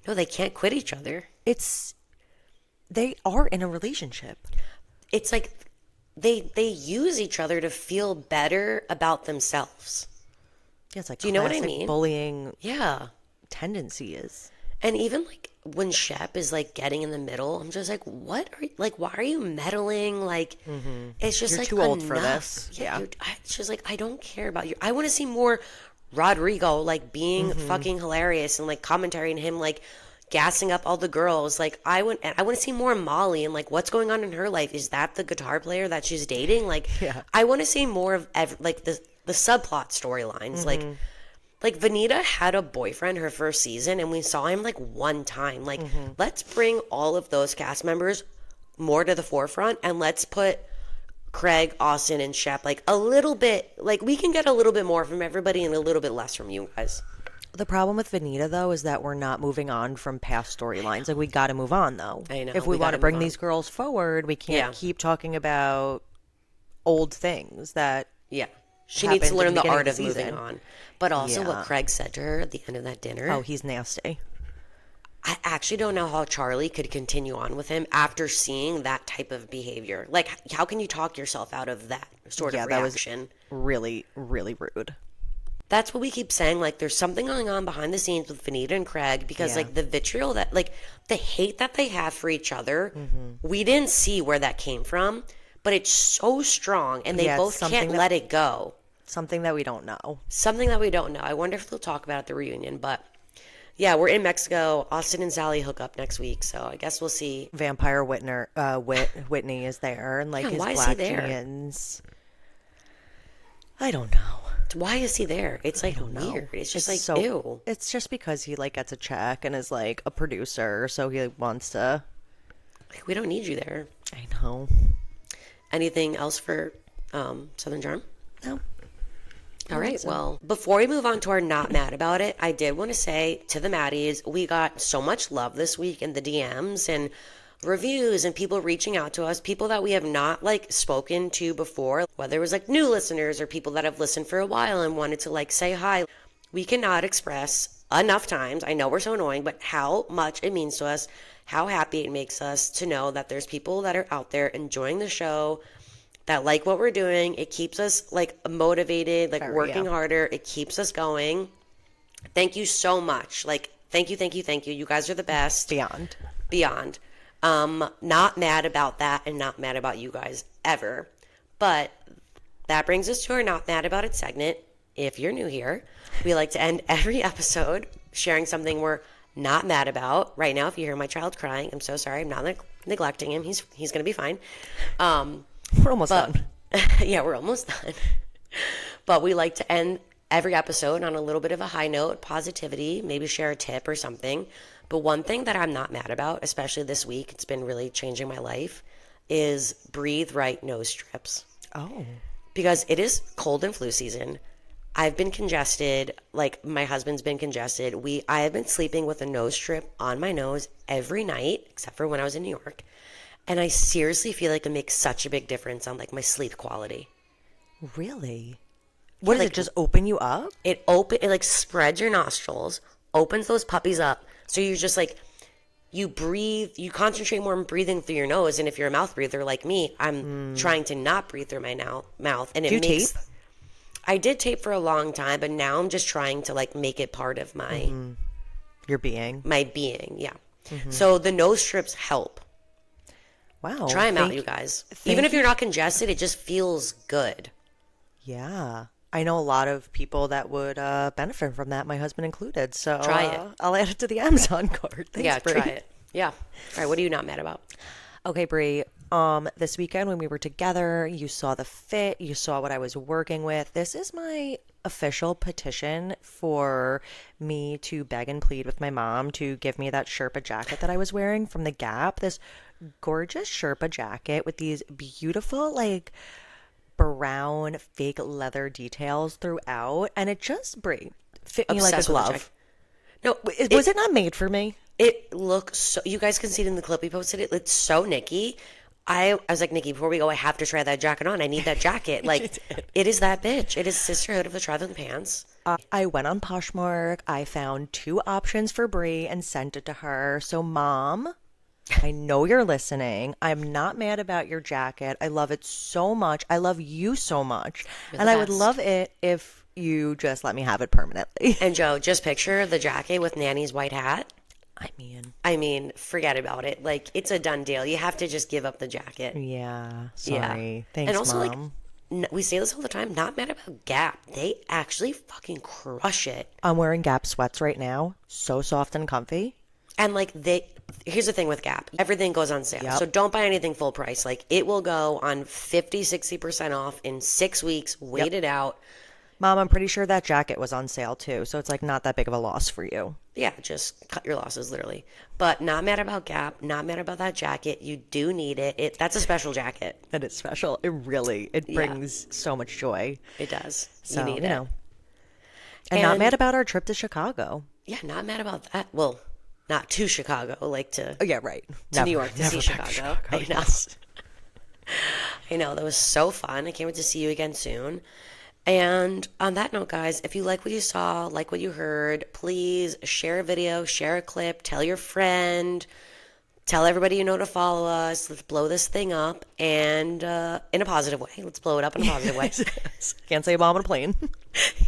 No, they can't quit each other. They are in a relationship. It's like they use each other to feel better about themselves. Yeah, it's like, Do you know what I classic mean? bullying Yeah. tendency is. And even like when Shep is like getting in the middle, I'm just like, what are you, like, why are you meddling? Like, it's just You're like too old for enough. this. Yeah. It's just like, I don't care about you. I want to see more Rodrigo like being fucking hilarious and like commentary and him like gassing up all the girls. Like, I want to see more Molly and like what's going on in her life. Is that the guitar player that she's dating? Like, I want to see more of like the subplot storylines. Like Vanita had a boyfriend her first season, and we saw him like one time. Like, let's bring all of those cast members more to the forefront, and let's put Craig, Austin, and Shep like a little bit. Like, we can get a little bit more from everybody and a little bit less from you guys. The problem with Vanita, though, is that we're not moving on from past storylines. Like, we got to move on, though. I know, If we we want gotta to bring move on. these girls forward, we can't Yeah. keep talking about old things that. Yeah. She needs to happened learn in the the beginning art of of the moving season. on. But also Yeah. what Craig said to her at the end of that dinner. Oh, he's nasty. I actually don't know how Charlie could continue on with him after seeing that type of behavior. Like, how can you talk yourself out of that sort Yeah, of that was reaction? really, really rude. That's what we keep saying. Like, there's something going on behind the scenes with Vanita and Craig because, Yeah. like, the vitriol that, like, the hate that they have for each other, we didn't see where that came from, but it's so strong, and they Yeah, it's both something can't that- let it go. Something that we don't know. Something that we don't know. I wonder if they'll talk about at the reunion, but yeah, we're in Mexico. Austin and Sally hook up next week, so I guess we'll see. Vampire Whitney is there, and like Yeah, his why is he black there? jeans. I don't know. Why is he there? It's like weird. It's just like, ew. It's just because he like gets a check and is like a producer, so he wants to. Like, we don't need you there. I know. Anything else for Southern Charm? No. All right. Well, before we move on to our not mad about it, I did want to say to the Maddies, we got so much love this week in the DMs and reviews and people reaching out to us, people that we have not like spoken to before, whether it was like new listeners or people that have listened for a while and wanted to like say hi. We cannot express enough times, I know we're so annoying, but how much it means to us, how happy it makes us to know that there's people that are out there enjoying the show, that like what we're doing. It keeps us like motivated, like working harder. It keeps us going. Thank you so much. Like, thank you. You guys are the best. Beyond. Not mad about that and not mad about you guys ever. But that brings us to our not mad about it segment. If you're new here, we like to end every episode sharing something we're not mad about. Right now, if you hear my child crying, I'm so sorry. I'm not neglecting him. He's going to be fine. We're almost done. Yeah, we're almost done. But we like to end every episode on a little bit of a high note, positivity, maybe share a tip or something. But one thing that I'm not mad about, especially this week, it's been really changing my life, is breathe right nose strips. Oh. Because it is cold and flu season. I've been congested, like my husband's been congested. I have been sleeping with a nose strip on my nose every night, except for when I was in New York. And I seriously feel like it makes such a big difference on like my sleep quality. Really? What does it just open you up? It like spreads your nostrils, opens those puppies up. So you're just like, you breathe, you concentrate more on breathing through your nose. And if you're a mouth breather like me, I'm trying to not breathe through my mouth. And Do you tape? I did tape for a long time, but now I'm just trying to like make it part of my Your being. My being, yeah. So the nose strips help. Wow. Try them out, you guys. Even if you're not congested, it just feels good. Yeah. I know a lot of people that would benefit from that, my husband included. So try it. I'll add it to the Amazon card. Thanks, Brie. Try it. Yeah. All right, what are you not mad about? Okay, Brie. This weekend when we were together, you saw the fit, you saw what I was working with. This is my official petition for me to beg and plead with my mom to give me that Sherpa jacket that I was wearing from the Gap. This gorgeous Sherpa jacket with these beautiful, like, brown fake leather details throughout. And it just, Brie, fit me like a glove. No, was it not made for me? It looks so, you guys can see it in the clip we posted. It's so Nikki. I was like, Nikki, before we go, I have to try that jacket on. I need that jacket. Like, it is that bitch. It is Sisterhood of the Traveling Pants. I went on Poshmark. I found 2 options for Brie and sent it to her. So, Mom, I know you're listening. I'm not mad about your jacket. I love it so much. I love you so much. And I would love it if you just let me have it permanently. And Joe, just picture the jacket with Nanny's white hat. I mean, forget about it. Like, it's a done deal. You have to just give up the jacket. Yeah. Sorry. Yeah. Thanks, and also, Mom. Like, we say this all the time, not mad about Gap. They actually fucking crush it. I'm wearing Gap sweats right now. So soft and comfy. And, like, here's the thing with Gap. Everything goes on sale. Yep. So don't buy anything full price. Like, it will go on 50, 60% off in 6 weeks. Wait it out. Mom, I'm pretty sure that jacket was on sale too. So it's like not that big of a loss for you. Yeah, just cut your losses, literally. But not mad about Gap, not mad about that jacket. You do need it. That's a special jacket. And it's special. It brings so much joy. It does. So, you need it. And not mad about our trip to Chicago. Yeah, not mad about that. Well, not to Chicago, like to Oh, yeah, right. New York to see Chicago. I know. Yes. I know. That was so fun. I can't wait to see you again soon. And on that note, guys, if you like what you saw, like what you heard, please share a video, share a clip, tell your friend, tell everybody you know to follow us. Let's blow this thing up and in a positive way. Let's blow it up in a positive way. Can't say a bomb on a plane.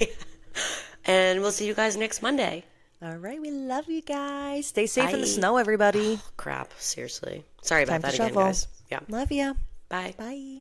Yeah. And we'll see you guys next Monday. All right. We love you guys. Stay safe in the snow, everybody. Oh, crap. Seriously. Sorry about Time that to again, shuffle. guys. Yeah. Love you. Bye. Bye.